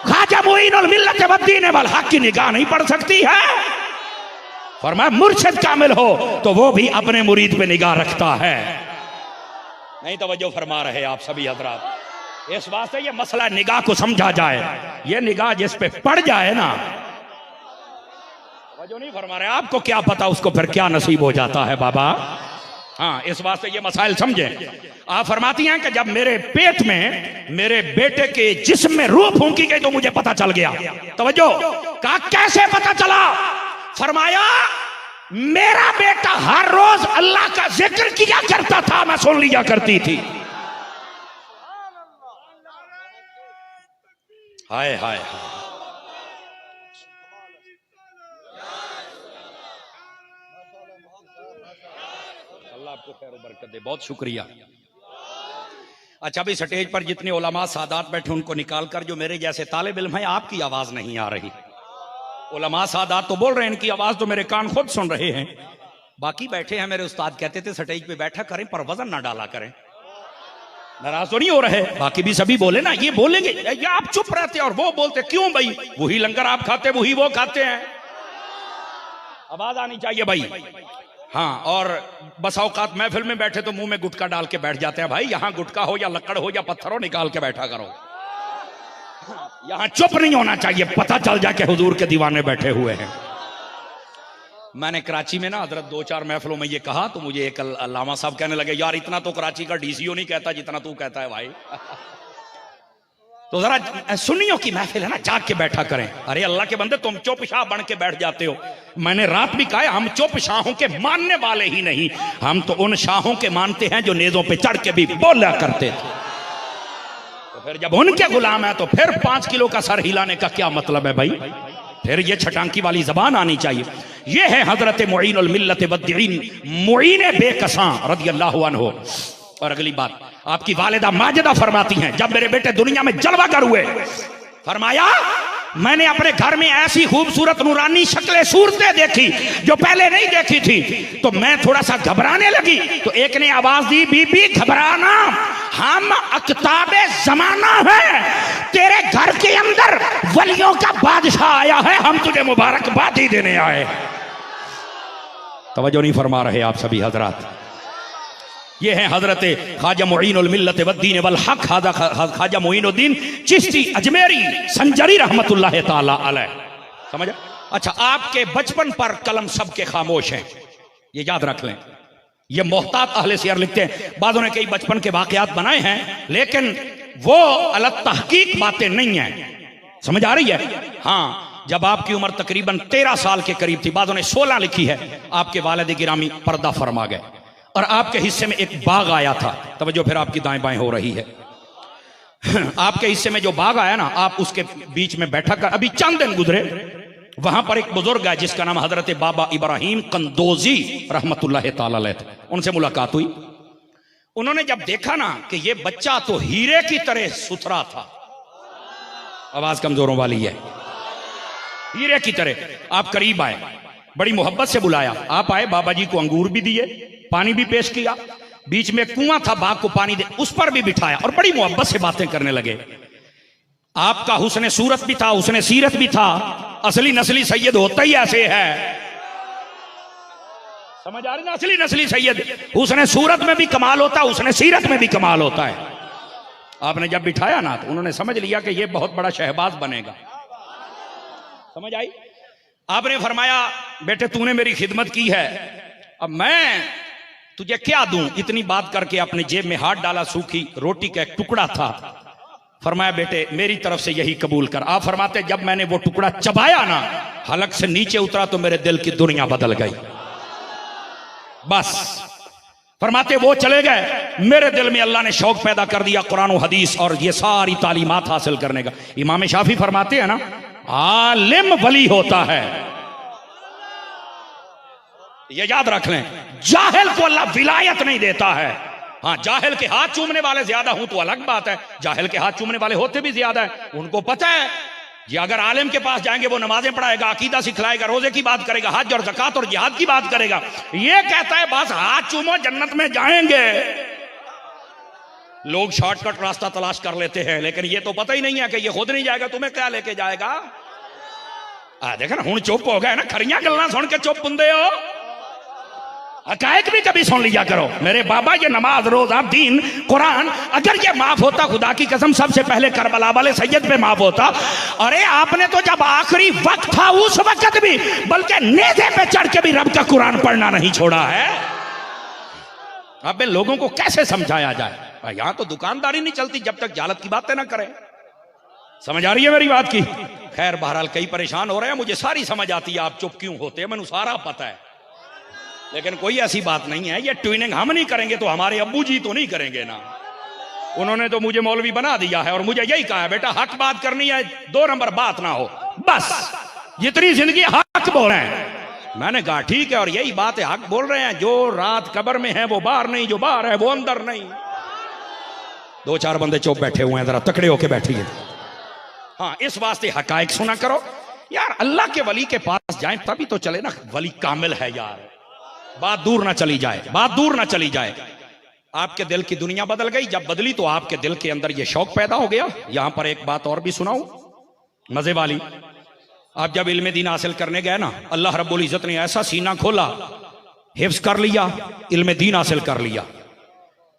ख्वाजा मुईनुल मिल्लत वद्दीन वल हक की निगाह नहीं पड़ सकती है। फरमाया मुर्शिद कामिल हो तो वो भी अपने मुरीद पे निगाह रखता है। नहीं तवज्जो फरमा रहे आप सभी हजरात। इस वास्ते ये मसला निगाह को समझा जाए। ये निगाह जिस पे पड़ जाए ना, तवज्जो नहीं फरमा रहे, आपको क्या पता उसको फिर क्या नसीब हो जाता है बाबा। हाँ, इस वास्ते ये मसाइल समझे। आप फरमाती हैं कि जब मेरे पेट में मेरे बेटे के जिस्म में रूह फूंकी गई तो मुझे पता चल गया। तवज्जो, कहा कैसे पता चला? फरमाया मेरा बेटा हर रोज अल्लाह का जिक्र किया करता था, मैं सुन लिया करती थी। हाय हाय हाय, अल्लाह आपको खैर बरकत दे, बहुत शुक्रिया। अच्छा, भी स्टेज पर जितने उलमा सादात बैठे उनको निकाल कर, जो मेरे जैसे तालिब इल्म है, आपकी आवाज नहीं आ रही। उलमा सादात तो बोल रहे हैं, इनकी आवाज तो मेरे कान खुद सुन रहे हैं। बाकी बैठे हैं, मेरे उस्ताद कहते थे स्टेज पे बैठा करें पर वजन ना डाला करें। नाराज तो नहीं हो रहे? बाकी भी सभी बोले ना, ये बोलेंगे या आप चुप रहते और वो बोलते क्यों भाई? वही लंगर आप खाते वही वो खाते हैं, आवाज आनी चाहिए भाई। हाँ, और बस औकात महफिल में बैठे तो मुंह में गुटका डाल के बैठ जाते हैं। भाई यहाँ गुटका हो या लकड़ हो या पत्थर हो, निकाल के बैठा करो। यहाँ चुप नहीं होना चाहिए, पता चल जाए कि हुजूर के दीवाने बैठे हुए हैं। मैंने कराची में ना हजरत 2-4 महफिलों में ये कहा तो मुझे एक अल्लामा साहब कहने लगे, यार इतना तो कराची का डीसीओ नहीं कहता जितना तू कहता है भाई। तो जरा सुन्नियों की महफिल है ना, जाग के बैठा करें। अरे अल्लाह के बंदे, तुम चुप शाह बन के बैठ जाते हो। मैंने रात भी कहा, हम चुप शाहों के मानने वाले ही नहीं, हम तो उन शाहों के मानते हैं जो नेजों पे चढ़ के भी बोला करते थे। तो फिर जब उनके गुलाम है तो फिर 5 किलो का सर हिलाने का क्या मतलब है भाई? फिर ये छटांकी वाली जबान आनी चाहिए। ये है हजरत मुईनुल मिल्लत वद्दीन मुईन बेकसां रदियल्लाहु अन्हु। और अगली बात, आपकी वालिदा माजिदा फरमाती हैं, जब मेरे बेटे दुनिया में जलवागर हुए, फरमाया मैंने अपने घर में ऐसी खूबसूरत नूरानी शक्लें सूरतें देखी जो पहले नहीं देखी थी, तो मैं थोड़ा सा घबराने लगी। तो एक ने आवाज दी, बीबी घबराना, हम अक्ताबे जमाना है, तेरे घर के अंदर वलियों का बादशाह आया है, हम तुझे मुबारकबादी देने आए। तवज्जो नहीं फरमा रहे आप सभी हजरात। ये है हजरत ख्वाजा मुईनुल मिल्लत वद्दीन वल हक, ख्वाजा मुईनुद्दीन चिश्ती अजमेरी संजरी रहमतुल्लाह ताला अलैह। समझा? अच्छा, आपके बचपन पर कलम सबके खामोश हैं, ये याद रख लें। ये मोहतात अहले सियर लिखते हैं, बादों ने कई बचपन के वाकयात बनाए हैं, लेकिन वो अलग तहकीक बातें नहीं है। समझ आ रही है? हाँ, जब आपकी उम्र तकरीबन 13 साल के करीब थी, बादों ने 16 लिखी है, आपके वालिद गिरामी पर्दा फरमा गए और आपके हिस्से में एक बाग आया था। तवज्जो, फिर आपकी दाएं बाएं हो रही है। आपके हिस्से में जो बाग आया ना, आप उसके बीच में बैठा कर, अभी चंद दिन गुजरे, वहां पर एक बुजुर्ग है जिसका नाम हजरत बाबा इब्राहिम कंदोजी रहमतुल्लाह ताला अलैह था। उनसे मुलाकात हुई। उन्होंने जब देखा ना कि ये बच्चा तो हीरे की तरह सुथरा था, आवाज कमजोरों वाली है, हीरे की तरह, आप करीब आए, बड़ी मोहब्बत से बुलाया। आप आए, बाबा जी को अंगूर भी दिए, पानी भी पेश किया, बीच में कुआं था, बाग को पानी दे, उस पर भी बिठाया और बड़ी मोहब्बत से बातें करने लगे। आपका हुस्न सूरत भी था, हुस्न सीरत भी था। असली नस्ली सैयद होता ही ऐसे है, समझ आ रही ना? असली नस्ली सैयद हुस्न सूरत में भी कमाल होता है, हुस्न सीरत में भी कमाल होता है। आपने जब बिठाया ना तो उन्होंने समझ लिया कि ये बहुत बड़ा शहबाज बनेगा, समझ आई? आपने फरमाया बेटे तूने मेरी खिदमत की है, अब मैं तुझे क्या दूं? इतनी बात करके अपने जेब में हाथ डाला, सूखी रोटी का एक टुकड़ा था। फरमाया बेटे मेरी तरफ से यही कबूल कर। आप फरमाते जब मैंने वो टुकड़ा चबाया ना, हलक से नीचे उतरा तो मेरे दिल की दुनिया बदल गई। बस फरमाते वो चले गए, मेरे दिल में अल्लाह ने शौक पैदा कर दिया कुरान और हदीस और ये सारी तालीमात हासिल करने का। इमाम शाफी फरमाते हैं ना, आलिम वली होता है, ये याद रख लें। जाहिल को अल्लाह विलायत नहीं देता है। हाँ, जाहिल के हाथ चूमने वाले ज्यादा हूं तो अलग बात है, जाहिल के हाथ चूमने वाले होते भी ज्यादा है। उनको पता है ये अगर आलिम के पास जाएंगे वो नमाजें पढ़ाएगा, अकीदा सिखलाएगा, रोजे की बात करेगा, हज और ज़कात और जिहाद की बात करेगा। ये कहता है बस हाथ चूमो जन्नत में जाएंगे। लोग शॉर्टकट रास्ता तलाश कर लेते हैं, लेकिन ये तो पता ही नहीं है कि ये खुद नहीं जाएगा, तुम्हें क्या लेके जाएगा। देखा ना, हुण चुप हो गए ना, खरियां गल्लां सुन के चुप हुंदे हो। हकायक भी कभी सुन लिया करो। मेरे बाबा ये नमाज रोजा दीन कुरान अगर ये माफ होता, खुदा की कसम सबसे पहले करबला वाले सैयद पे माफ होता। अरे आपने तो जब आखिरी वक्त था उस वक्त भी, बल्कि नेज़े पे चढ़ के भी रब का कुरान पढ़ना नहीं छोड़ा है। अब लोगों को कैसे समझाया जाए? यहां तो दुकानदारी नहीं चलती जब तक जालत की बातें ना करें। समझ आ रही है मेरी बात की? खैर बहरहाल कई परेशान हो रहे हैं, मुझे सारी समझ आती है आप चुप क्यों होते हैं, मैंने सारा पता है। लेकिन कोई ऐसी बात नहीं है, ये ट्विनिंग हम नहीं करेंगे तो हमारे अब्बू जी तो नहीं करेंगे ना। उन्होंने तो मुझे मौलवी बना दिया है और मुझे यही कहा है बेटा हक बात करनी है, 2 नंबर बात ना हो, बस जितनी जिंदगी हक बोल रहे हैं। मैंने कहा ठीक है, और यही बात है, हक बोल रहे हैं। जो रात कब्र में है वो बाहर नहीं, जो बाहर है वो अंदर नहीं। 2-4 बंदे चुप बैठे हुए हैं, जरा तकड़े होके बैठिए। हाँ, इस वास्ते हकायक सुना करो यार। अल्लाह के वली के पास जाए तभी तो चले ना, वली कामिल है यार। बात दूर ना चली जाए, बात दूर ना चली जाए। आपके दिल की दुनिया बदल गई, जब बदली तो आपके दिल के अंदर यह शौक पैदा हो गया। यहां पर एक बात और भी सुनाऊं मजे वाली। आप जब इल्म दीन हासिल करने गए ना, अल्लाह रब्बुल इज्जत ने ऐसा सीना खोला, हिफ्ज कर लिया, इल्म दीन हासिल कर लिया।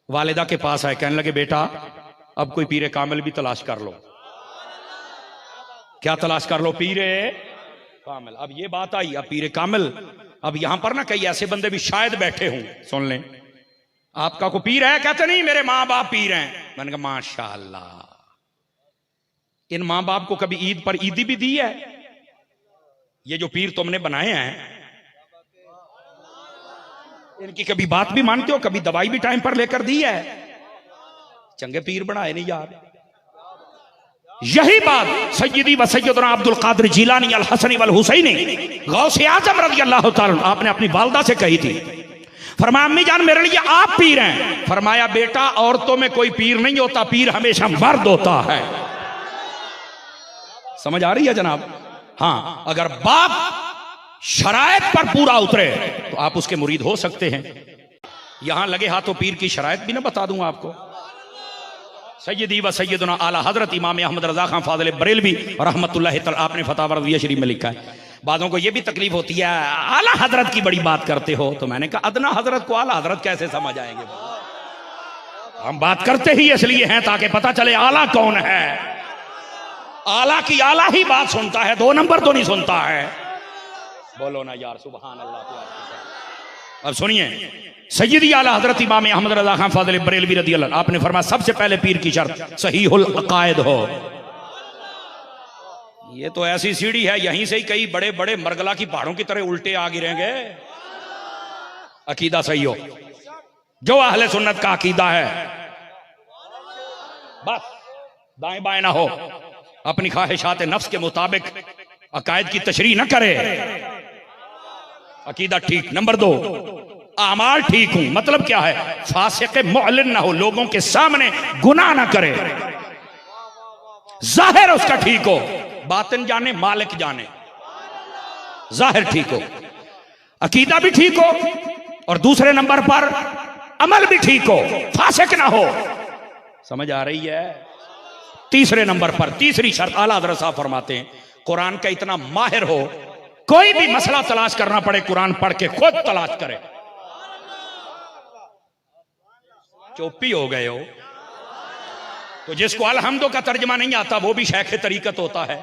वालिदा के पास आए, कहने लगे बेटा अब कोई पीरे कामिल भी तलाश कर लो। क्या तलाश कर लो? पीरे कामिल। अब ये बात आई, अब पीरे कामिल, अब यहां पर ना कई ऐसे बंदे भी शायद बैठे हों, सुन लें। आपका को पीर है? कहते नहीं मेरे मां बाप पीर हैं। मैंने कहा माशाअल्लाह, इन मां बाप को कभी ईद पर ईदी भी दी है? ये जो पीर तुमने बनाए हैं इनकी कभी बात भी मानते हो? कभी दवाई भी टाइम पर लेकर दी है? चंगे पीर बनाए नहीं यार। यही बात सैयदी व सैयदना अब्दुल कादिर जिलानी अल हसनी वल हुसैनी गौसे आजम रज़ियल्लाहु ताला आपने अपनी वालिदा से कही थी। फरमाया अम्मी जान मेरे लिए आप पीर हैं। फरमाया बेटा औरतों में कोई पीर नहीं होता, पीर हमेशा मर्द होता है। समझ आ रही है जनाब? हाँ, अगर बाप शरायत पर पूरा उतरे तो आप उसके मुरीद हो सकते हैं। यहां लगे हाथों पीर की शरायत भी ना बता दूं आपको। सैयदी व सैयदना आला हजरत इमाम अहमद रजा खान फाजिल बरेलवी रहमतुल्लाह तआला आपने फतवा रज़िया शरीफ में लिखा है। बातों को यह भी तकलीफ होती है आला हजरत की बड़ी बात करते हो, तो मैंने कहा अदना हजरत को आला हजरत कैसे समझ आएंगे? हम बात करते ही इसलिए हैं ताकि पता चले आला कौन है। आला की आला ही बात सुनता है, 2 नंबर तो नहीं सुनता है। बोलो ना यार सुभान अल्लाह। अब सुनिए, सैयदी आला हजरत इमाम अहमद रजा खान फाजिल बरेलवी रज़ियल्लाहु अन्हु आपने फरमाया सबसे पहले पीर की शर्त सहीहुल अकायद हो। ये तो ऐसी सीढ़ी है, यहीं से ही कई बड़े बड़े मरगला की पहाड़ों की तरह उल्टे आ गिरेंगे। अकीदा सही हो, जो अहले सुन्नत का अकीदा है, बस दाएं बाएं ना हो, अपनी ख्वाहिशात नफ्स के मुताबिक अकायद की तशरीह न करे। अकीदा ठीक। नंबर 2, आमाल ठीक हूं, मतलब क्या है? फासिक मुअलिन ना हो, लोगों के सामने गुनाह ना करे, जाहिर उसका ठीक हो, बातिन जाने मालिक जाने, जाहिर ठीक हो, अकीदा भी ठीक हो, और दूसरे नंबर पर अमल भी ठीक हो, फासिक ना हो। समझ आ रही है? तीसरे नंबर पर तीसरी शर्त आला हज़रत साहब फरमाते हैं, कुरान का इतना माहिर हो, कोई भी मसला तलाश करना पड़े कुरान पढ़ के खुद तलाश करे। चुप्पी हो गए हो तो जिसको अलहम्दो का तर्जमा नहीं आता वो भी शेख तरीकत होता है,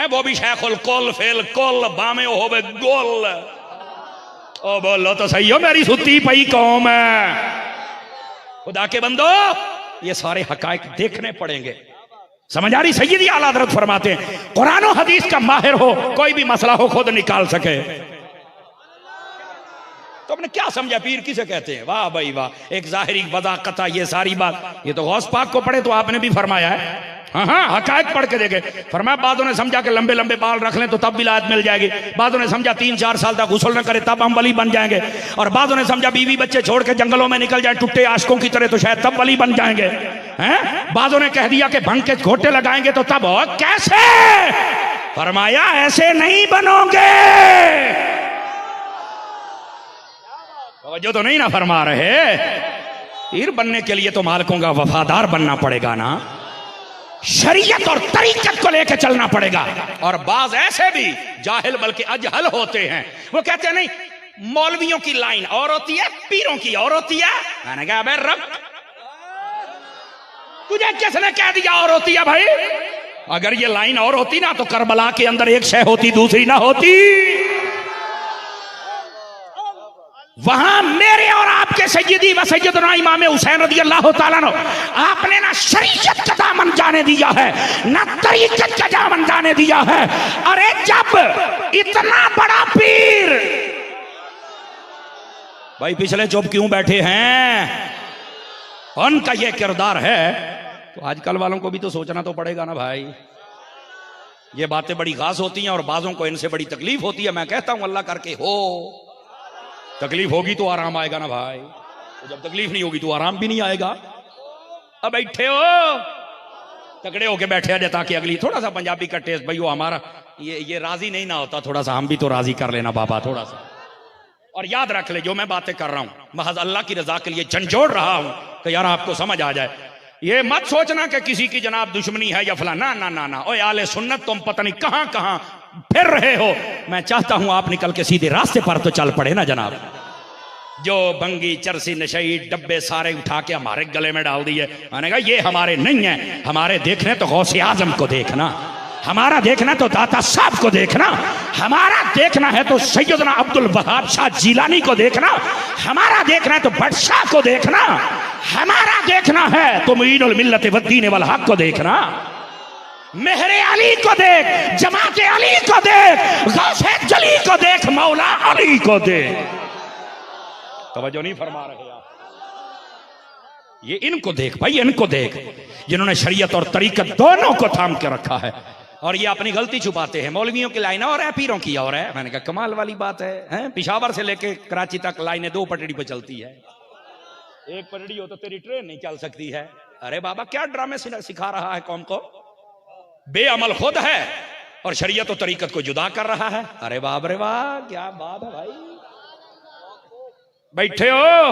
वो भी शेखुल कुल फेल कुल बामे होवे गोल। ओ बोलो तो सही हो मेरी सुती पई कौम है। खुदा के बंदो ये सारे हकायक देखने पड़ेंगे। समझ आ रही? सैयदी आला हज़रत फरमाते हैं कुरान और हदीस का माहिर हो, कोई भी मसला हो खुद निकाल सके। तो आपने क्या समझा पीर किसे कहते हैं? वाह भाई वाह, एक जाहिरी वज़ाक़त, ये सारी बात ये तो गौस पाक को पढ़े तो आपने भी फरमाया है। हाँ हकायक पढ़ के देखे। फरमाया बादों ने समझा कि लंबे लंबे बाल रख लें तो तब विलायत मिल जाएगी, बादों ने समझा 3-4 साल तक गुस्ल न करे तब हम वली बन जाएंगे, और बादों ने समझा बीवी बच्चे छोड़ के जंगलों में निकल जाए टुट्टे आशिकों की तरह तो शायद तब वली बन जाएंगे। हैं? बादों ने कह दिया कि भंग के घोटे लगाएंगे तो तब हो। कैसे? फरमाया ऐसे नहीं बनोगे। जो तो नहीं ना फरमा रहे, पीर बनने के लिए तो मालिकों का वफादार बनना पड़ेगा ना, शरीयत और तरीकत को लेकर चलना पड़ेगा। और बाज ऐसे भी जाहिल बल्कि अजहल होते हैं, वो कहते हैं नहीं मौलवियों की लाइन और होती है, पीरों की और होती है। मैंने कहा अबे रब, तुझे किसने कह दिया और होती है भाई? अगर ये लाइन और होती ना तो करबला के अंदर एक शय होती दूसरी ना होती। वहां मेरे और आपके सैयदी व सैयदना इमाम हुसैन रज़ियल्लाहु ताला अन्हु, आपने ना शरीयत का दामन जाने दिया है ना तरीकत का दामन जाने दिया है। अरे जब इतना बड़ा पीर, भाई पिछले चुप क्यों बैठे हैं? उनका ये किरदार है तो आजकल वालों को भी तो सोचना तो पड़ेगा ना भाई। ये बातें बड़ी खास होती हैं और बाजों को इनसे बड़ी तकलीफ होती है। मैं कहता हूं अल्लाह करके हो, तकलीफ होगी तो आराम आएगा ना भाई, तो जब तकलीफ नहीं होगी तो आराम भी नहीं आएगा। अब बैठे हो तगड़े होके बैठे आ ताकि अगली थोड़ा सा पंजाबी का टेस्ट भाई वो हमारा ये राजी नहीं ना होता, थोड़ा सा हम भी तो राजी कर लेना बाबा थोड़ा सा। और याद रख ले जो मैं बातें कर रहा हूं महज अल्लाह की रजा के लिए झंझोड़ रहा हूं कि यार आपको समझ आ जाए। ये मत सोचना कि किसी की जनाब दुश्मनी है या फलाना, ना ना ना। ओए आले सुन्नत तुम पता नहीं कहां कहां फिर रहे हो। मैं चाहता हूं आप निकल के सीधे रास्ते पर तो चल पड़े ना जनाब। जो बंगी चरसी नशई डब्बे सारे उठा के हमारे गले में डाल दिए, मैंने कहा ये हमारे नहीं है। हमारे देखने तो गौसे आजम को देखना, हमारा देखना तो दाता साहब को देखना, हमारा देखना है तो सैयदना अब्दुल वहाब शाह जिलानी को देखना, हमारा देखना है तो बादशाह को देखना, हमारा देखना है तो मुईनुल मिल्लत वद्दीन वल हक को देखना, मेहरे अली को देख, जमाते अली को देख, गौसे जली को देख, मौला अली को देख। तवज्जो नहीं फरमा रहे आप? ये इनको देख भाई, इनको देख जिन्होंने शरीयत और तरीकत दोनों को थाम के रखा है और ये अपनी गलती छुपाते हैं। मौलवियों की लाइन और है, पीरों की और है। मैंने कहा कमाल वाली बात है? पेशावर से लेके कराची तक लाइनें 2 पटड़ी पे चलती है, एक पटड़ी हो तो तेरी ट्रेन नहीं चल सकती है। अरे बाबा क्या ड्रामे सिखा रहा है कौम को? बेअमल खुद है और शरीयत और तरीकत को जुदा कर रहा है। अरे बाप रे वाह, क्या बात है भाई। बैठे हो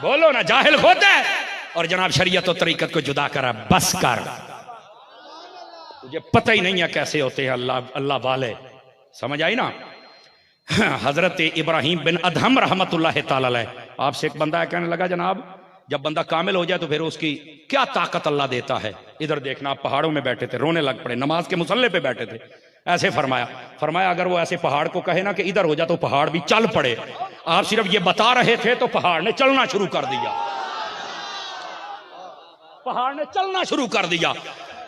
बोलो ना, जाहिल खुद है और जनाब शरीयत और तरीकत को जुदा करा। बस कर, तुझे पता ही नहीं है कैसे होते हैं अल्लाह वाले। समझ आई ना? हजरत इब्राहिम बिन अदहम रहमतुल्लाह ताला अलैह, आपसे एक बंदा कहने लगा जनाब जब बंदा कामिल हो जाए तो फिर उसकी क्या ताकत अल्लाह देता है। इधर देखना, आप पहाड़ों में बैठे थे, रोने लग पड़े, नमाज के मुसल्ले पे बैठे थे, ऐसे फरमाया अगर वो ऐसे पहाड़ को कहे ना कि इधर हो जा तो पहाड़ भी चल पड़े। आप सिर्फ ये बता रहे थे तो पहाड़ ने चलना शुरू कर दिया, पहाड़ ने चलना शुरू कर दिया।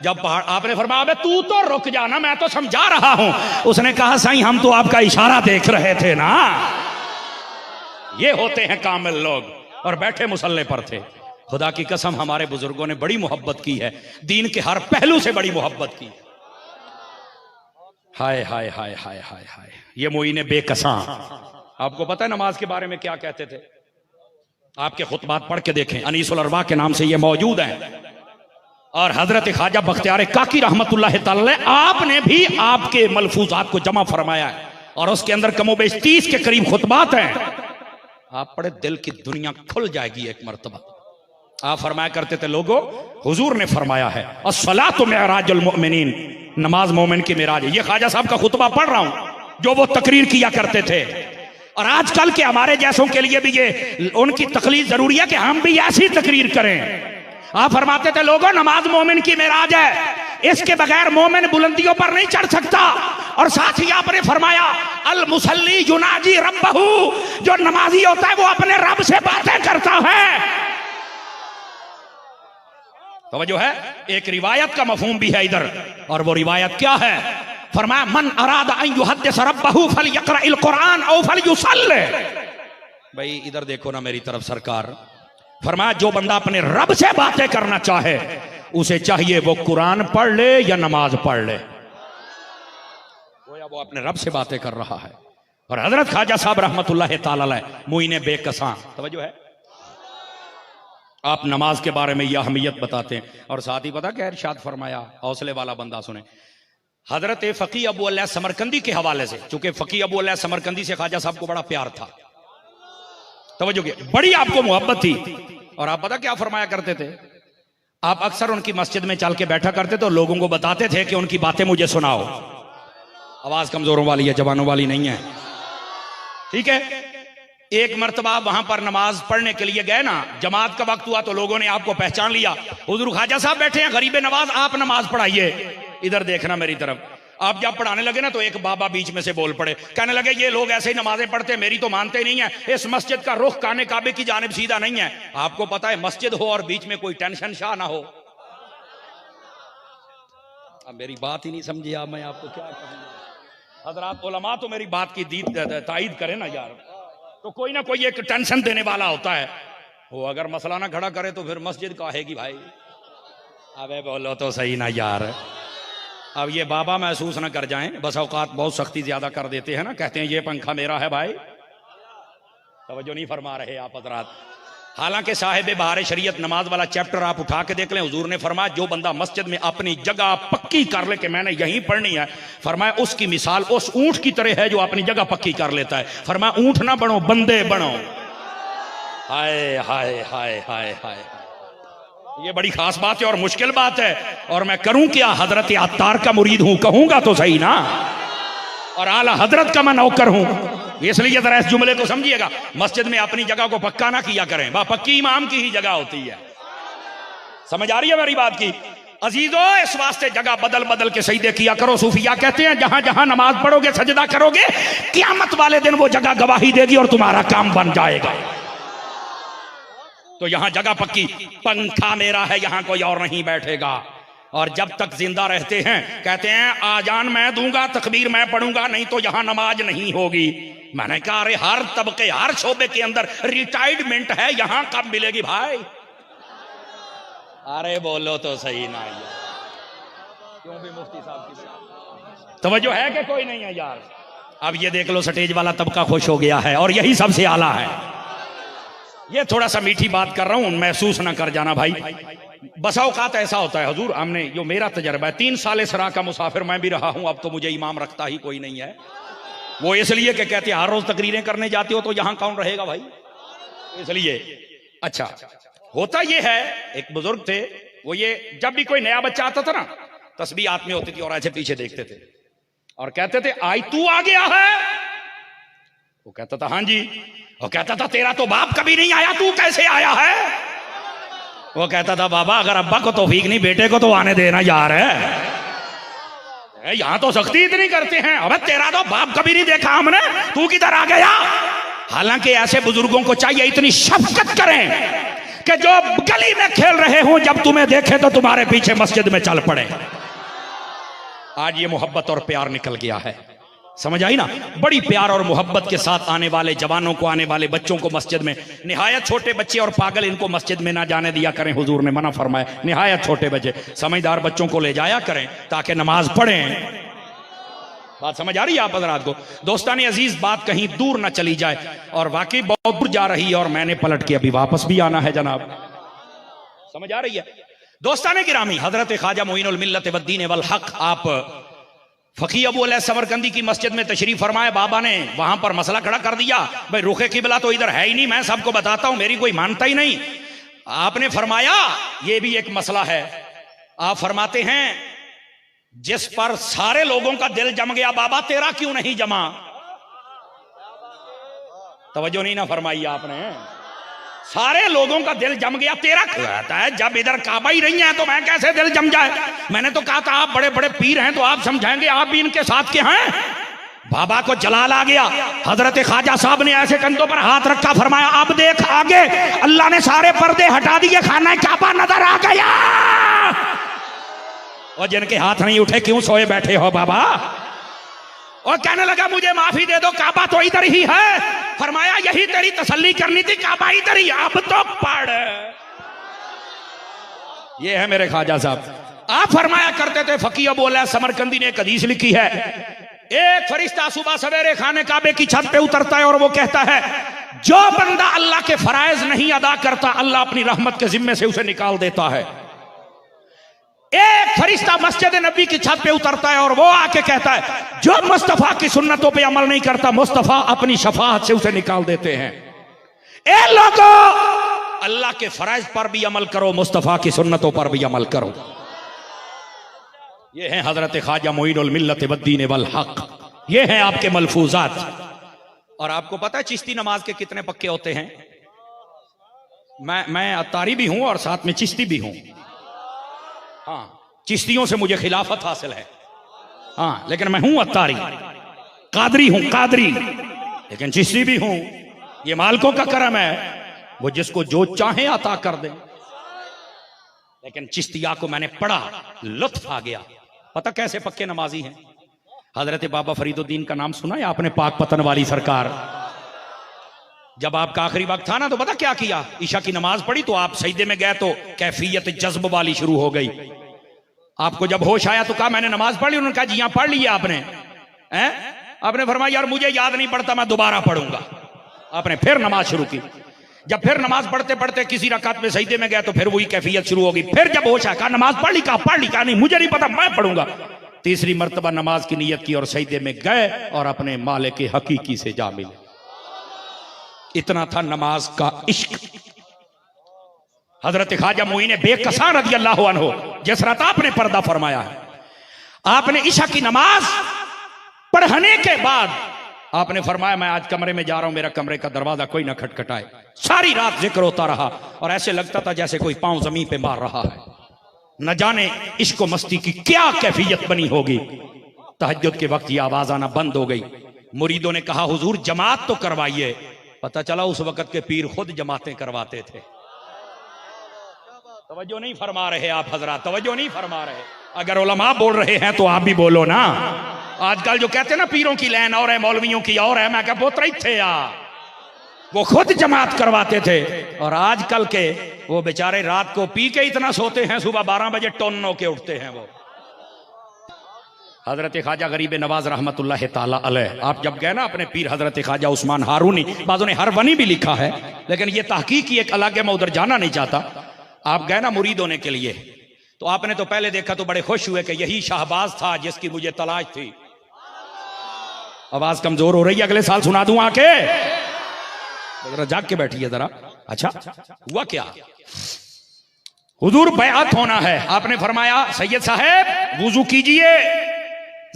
जब पहाड़, आपने फरमाया अबे तू तो रुक जाना, मैं तो समझा रहा हूं। उसने कहा साईं हम तो आपका इशारा देख रहे थे ना। ये होते हैं कामिल लोग और बैठे मुसल्ले पर थे। खुदा की कसम हमारे बुजुर्गों ने बड़ी मोहब्बत की है, दीन के हर पहलू से बड़ी मोहब्बत की। हाय हाय हाय हाय हाय हाय, ये मोईने बेकसां। आपको पता है नमाज के बारे में क्या कहते थे? आपके खुतबात पढ़ के देखें, अनीसुल अरवा के नाम से ये मौजूद हैं। और हजरत ख्वाजा बख्तियार काकी रहमतुल्लाह ताला आपने भी आपके मलफूजात को जमा फरमाया है और उसके अंदर कमोबेश 30 के करीब खुतबात हैं। आप पढ़े, दिल की दुनिया खुल जाएगी एक मर्तबा। आप फरमाया करते थे लोगों, हुजूर ने फरमाया है अस्सलातु मिअराजुल मुमिनीन, नमाज मोमिन की मिराज है। ये ख्वाजा साहब का खुतबा पढ़ रहा हूं जो वो तकरीर किया करते थे। और आजकल के हमारे जैसों के लिए भी ये उनकी तकलीफ जरूरी है कि हम भी ऐसी तकरीर करें। आप फरमाते थे लोगों, नमाज मोमिन की मिराज है, इसके बगैर मोमिन बुलंदियों पर नहीं चढ़ सकता। और साथ ही आपने फरमाया अल मुसल्ली युनाजी रब्बहू, जो नमाजी होता है वो अपने रब से बातें करता है। तवज्जो है, एक रिवायत का मफहूम भी है इधर, और वो रिवायत क्या है? फरमाया मन अरादा अन युहद्दिस रब्बहू फलयक़राइल कुरान औ फलयुसल्ली। भाई इधर देखो ना मेरी तरफ सरकार। फरमाया जो बंदा अपने रब से बातें करना चाहे उसे चाहिए वो कुरान पढ़ ले या नमाज पढ़ ले, वो अपने रब से बातें कर रहा है। और हजरत ख्वाजा साहब रहमतुल्लाह ताला अलैह मुइने बेकसां, तवज्जो है, आप नमाज के बारे में यह अहमियत बताते हैं। और साथ ही पता क्या इरशाद फरमाया, हौसले वाला बंदा सुने। हजरत फकी अबू अल्लाह समरकंदी के हवाले से, चूंकि फकी अबू अल्लाह समरकंदी से ख्वाजा साहब को बड़ा प्यार था, तवज्जो की बड़ी आपको मोहब्बत थी। और आप पता क्या फरमाया करते थे? आप अक्सर उनकी मस्जिद में चल के बैठा करते थे और लोगों को बताते थे कि उनकी बातें मुझे सुनाओ। आवाज कमजोरों वाली है, जवानों वाली नहीं है, ठीक है। एक मर्तबा वहां पर नमाज पढ़ने के लिए गए ना, जमात का वक्त हुआ तो लोगों ने आपको पहचान लिया। हुजूर ख्वाजा साहब बैठे हैं गरीब नवाज, आप नमाज पढ़ाइए। इधर देखना मेरी तरफ। आप जब पढ़ाने लगे ना तो एक बाबा बीच में से बोल पड़े, कहने लगे ये लोग ऐसे ही नमाजें पढ़ते, मेरी तो मानते नहीं है, इस मस्जिद का रुख काने काबे की जानिब सीधा नहीं है। आपको पता है मस्जिद हो और बीच में कोई टेंशन शाह ना हो। अब मेरी बात ही नहीं समझी, आप मैं आपको क्या कहूंगा। हजरात उलमा तो मेरी बात की तायीद करे ना यार, तो कोई ना कोई एक टेंशन देने वाला होता है, वो अगर मसला ना खड़ा करे तो फिर मस्जिद कहेगी भाई। अबे बोलो तो सही ना यार। अब ये बाबा महसूस ना कर जाएं, बस औकात बहुत सख्ती ज्यादा कर देते हैं ना, कहते हैं ये पंखा मेरा है भाई, तवज्जो नहीं फरमा रहे आप हजरात। हालांकि साहिब बहार शरीयत नमाज वाला चैप्टर आप उठा के देख लें, हुजूर ने फरमाया जो बंदा मस्जिद में अपनी जगह पक्की कर ले कि मैंने यहीं पढ़नी है, फरमाया उसकी मिसाल उस ऊंट की तरह है जो अपनी जगह पक्की कर लेता है। फरमाया ऊंट ना बनो, बंदे बनो। हाय हाय हाय हाय हाय, ये बड़ी खास बात है और मुश्किल बात है। और मैं करूं क्या? हजरत अत्तार का मुरीद हूं, कहूंगा तो सही ना, और आला हजरत का मैं नौकर हूं, इसलिए जरा इस जुमले को समझिएगा। मस्जिद में अपनी जगह को पक्का ना किया करें, वह पक्की इमाम की ही जगह होती है। समझ आ रही है मेरी बात की अजीजों? इस वास्ते जगह बदल बदल के सजदे किया करो। सूफिया कहते हैं जहां जहां नमाज पढ़ोगे, सजदा करोगे, क़यामत वाले दिन वो जगह गवाही देगी और तुम्हारा काम बन जाएगा। तो यहां जगह पक्की, पंखा मेरा है, यहां कोई और नहीं बैठेगा। और जब तक जिंदा रहते हैं कहते हैं आजान मैं दूंगा, तकबीर मैं पढ़ूंगा, नहीं तो यहां नमाज नहीं होगी। मैंने कहा अरे हर तबके हर शोबे के अंदर रिटायरमेंट है, यहां कब मिलेगी भाई? अरे बोलो तो सही ना यार, क्यों भी मुफ्ती साहब की तवज्जो है कि कोई नहीं है यार? अब ये देख लो स्टेज वाला तबका खुश हो गया है और यही सबसे आला है। ये थोड़ा सा मीठी बात कर रहा हूं, महसूस ना कर जाना भाई। बसा औकात ऐसा होता है हुजूर, हमने जो मेरा तजर्बा है, 3 साल सरा का मुसाफिर मैं भी रहा हूं, अब तो मुझे इमाम रखता ही कोई नहीं है। वो इसलिए कि कहते हैं हर रोज तकरीरें करने जाते हो तो यहां कौन रहेगा भाई, इसलिए। अच्छा होता ये है, एक बुजुर्ग थे, वो ये जब भी कोई नया बच्चा आता था ना, तस्बीह हाथ में होती थी और ऐसे पीछे देखते थे और कहते थे आज तू आ गया है? वो कहता था हाँ जी। वो कहता था तेरा तो बाप कभी नहीं आया, तू कैसे आया है? वो कहता था बाबा अगर अब्बा को तौफीक नहीं, बेटे को तो आने देना यार है, यहां तो सख्ती इतनी करते हैं। अबे तेरा तो बाप कभी नहीं देखा हमने, तू किधर आ गया? हालांकि ऐसे बुजुर्गों को चाहिए इतनी शफकत करें कि जो गली में खेल रहे हो जब तुम्हें देखे तो तुम्हारे पीछे मस्जिद में चल पड़े। आज ये मोहब्बत और प्यार निकल गया है, समझ आई ना? बड़ी प्यार और मोहब्बत के साथ आने वाले जवानों को, आने वाले बच्चों को मस्जिद में, निहायत छोटे बच्चे और पागल इनको मस्जिद में ना जाने दिया करें, हुजूर ने मना फरमाया। निहायत छोटे बच्चे, समझदार बच्चों को ले जाया करें ताकि नमाज पढ़ें। बात समझ आ रही है आप हजरात को? दोस्तानी अजीज, बात कहीं दूर ना चली जाए और वाकई बहुत दूर जा रही है और मैंने पलट के अभी वापस भी आना है जनाब, समझ आ रही है? दोस्ताने गिरामी, हजरत ख्वाजा मोइनुल मिल्लत वद्दीन वल हक आप फकी अबू अल्लाह समरकंदी की मस्जिद में तशरीफ फरमाए। बाबा ने वहां पर मसला खड़ा कर दिया, भाई रुखे किबला तो इधर है ही नहीं, मैं सबको बताता हूं, मेरी कोई मानता ही नहीं। आपने फरमाया ये भी एक मसला है। आप फरमाते हैं जिस पर सारे लोगों का दिल जम गया, बाबा तेरा क्यों नहीं जमा? तवज्जो नहीं ना फरमाई आपने। सारे लोगों का दिल जम गया, तेरा क्यों आता है? जब इधर काबा ही नहीं है तो मैं कैसे दिल जम जाए? मैंने तो कहा था आप बड़े बड़े पीर हैं तो आप समझाएंगे, आप भी इनके साथ के हैं। बाबा को जलाल आ गया। हजरत ख्वाजा साहब ने ऐसे कंधों पर हाथ रखा, फरमाया अब देख आगे, अल्लाह ने सारे पर्दे हटा दिए, खाना काबा नजर आ गया। और जिनके हाथ नहीं उठे क्यों सोए बैठे हो बाबा? और कहने लगा मुझे माफी दे दो, काबा तो इधर ही है। फरमाया यही तेरी तसल्ली करनी थी, काबा इधर ही, अब तो पढ़। ये है मेरे ख्वाजा साहब। आप फरमाया करते थे, फकीह अबू अला समरकंदी ने एक हदीस लिखी है, एक फरिश्ता सुबह सवेरे खाने काबे की छत पे उतरता है और वो कहता है जो बंदा अल्लाह के फराइज नहीं अदा करता अल्लाह अपनी रहमत के जिम्मे से उसे निकाल देता है। एक फरिश्ता मस्जिद नबी की छत पे उतरता है और वो आके कहता है जो मुस्तफा की सुन्नतों पे अमल नहीं करता मुस्तफा अपनी शफाअत से उसे निकाल देते हैं। ए लोगों, अल्लाह के फराइज पर भी अमल करो, मुस्तफा की सुन्नतों पर भी अमल करो। ये हैं हजरत ख्वाजा मोइनुल मिल्लत वद्दीन वल हक, ये हैं आपके मलफूजात। और आपको पता है चिश्ती नमाज के कितने पक्के होते हैं? मैं अत्तारी भी हूं और साथ में चिश्ती भी हूं। हाँ, चिश्तियों से मुझे खिलाफत हासिल है, हाँ, लेकिन मैं हूं अत्तारी, कादरी हूं कादरी, लेकिन चिश्ती भी हूं। ये मालिकों का करम है, वो जिसको जो चाहे अता कर दे। लेकिन चिश्तिया को मैंने पढ़ा, लुत्फ आ गया। पता कैसे पक्के नमाजी हैं? हजरत बाबा फरीदुद्दीन का नाम सुना है आपने? पाक पतन वाली सरकार। जब आपका आखिरी वक्त था ना तो पता क्या किया? ईशा की नमाज पढ़ी तो आप सजदे में गए तो कैफियत जज्ब वाली शुरू हो गई। आपको जब होश आया तो कहा मैंने नमाज पढ़ ली। उन्होंने कहा जी हां पढ़ ली आपने। आपने फरमाया यार मुझे याद नहीं पड़ता, मैं दोबारा पढ़ूंगा। आपने फिर नमाज शुरू की। जब फिर नमाज पढ़ते पढ़ते किसी रकात में सजदे में गए तो फिर वही कैफियत शुरू होगी। फिर जब होश आया कहा नमाज पढ़ ली? कहा पढ़ ली। कहा नहीं मुझे नहीं पता, मैं पढ़ूंगा। तीसरी मर्तबा नमाज की नीयत की और सजदे में गए और अपने मालिक हकीकी से जा मिले। इतना था नमाज का इश्क। हजरत ख्वाजा मोइन बेकसा रज़ी अल्लाह अन्हु जिस रात आपने पर्दा फरमाया है, आपने ईशा की नमाज पढ़ने के बाद आपने फरमाया मैं आज कमरे में जा रहा हूं, मेरा कमरे का दरवाजा कोई ना खटखटाए। सारी रात जिक्र होता रहा और ऐसे लगता था जैसे कोई पांव जमीन पे मार रहा है। न जाने इश्क मस्ती की क्या कैफियत बनी होगी। तहज्जुद के वक्त ये आवाज आना बंद हो गई। मुरीदों ने कहा हुजूर जमात तो करवाइए। पता चला उस वक्त के पीर खुद जमातें करवाते थे। तवज्जो नहीं फरमा रहे आप हजरात, तवज्जो नहीं फरमा रहे। अगर उलमा बोल रहे हैं तो आप भी बोलो ना। आजकल जो कहते हैं ना पीरों की लैन और है मौलवियों की और है, मैं क्या पोतरा ही थे यार, वो खुद जमात करवाते थे। और आजकल के वो बेचारे रात को पी के इतना सोते हैं, सुबह 12 बजे टोन्नो के उठते हैं वो। हजरत ख्वाजा गरीब नवाज रहमतुल्लाह ताला अलैह, आप जब गए ना अपने पीर हजरत ख्वाजा उस्मान हारूनी, बाजों ने हरवनी भी लिखा है लेकिन ये तहकीक की एक अलग है, मैं उधर जाना नहीं चाहता। आप गए ना मुरीद होने के लिए तो आपने तो पहले देखा तो बड़े खुश हुए कि यही शाहबाज था जिसकी मुझे तलाश थी। आवाज कमजोर हो रही है, अगले साल सुना दूं आके, जरा जाग के बैठिए जरा। अच्छा हुआ क्या? हुजूर बैअत होना है। आपने फरमाया सैयद साहब वुजू कीजिए,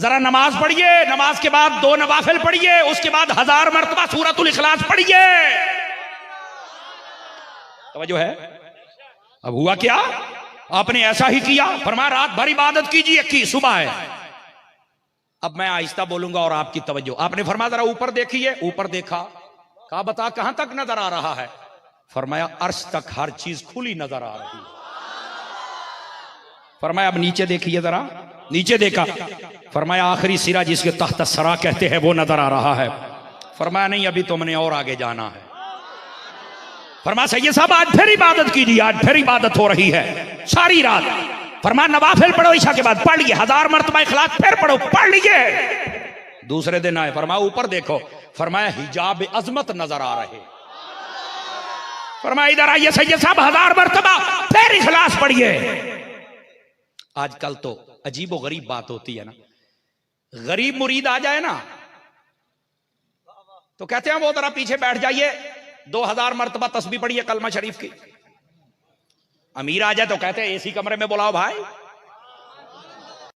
जरा नमाज पढ़िए, नमाज के बाद 2 नवाफिल पढ़िए, उसके बाद 1000 मरतबा सूरतुल इखलास पढ़िए। तवज्जो है? अब हुआ क्या? आपने ऐसा ही किया। फरमाया रात भर इबादत कीजिए की सुबह है। अब मैं आहिस्ता बोलूंगा और आपकी तवज्जो। आपने फरमाया जरा ऊपर देखिए। ऊपर देखा, कहा बता कहां तक नजर आ रहा है? फरमाया अर्श तक हर चीज खुली नजर आ रही है। फरमाया अब नीचे देखिए जरा। नीचे देखा, फरमाया आखिरी सिरा जिसके तहत सरा कहते हैं वो नजर आ रहा है। फरमाया नहीं अभी तुमने और आगे जाना है। फरमाया सैयद साहब आज फिर इबादत कीजिए, आज फिर इबादत हो रही है सारी रात। फरमाया नवाफिल पढ़ो, ईशा के बाद पढ़ लीजिए, 1000 मरतबा इखलास फिर पढ़ो, पढ़ लीजिए। दूसरे दिन आए, फरमाया ऊपर देखो। फरमाया हिजाब अजमत नजर आ रहे। फरमाया इधर आइए सैयद साहब, 1000 मरतबा फिर इखलास पढ़िए। आजकल तो अजीब व गरीब बात होती है ना, गरीब मुरीद आ जाए ना तो कहते हैं वो जरा पीछे बैठ जाइए, 2000 मरतबा तस्बीह पढ़िए कलमा शरीफ की। अमीर आ जाए तो कहते हैं एसी कमरे में बुलाओ भाई।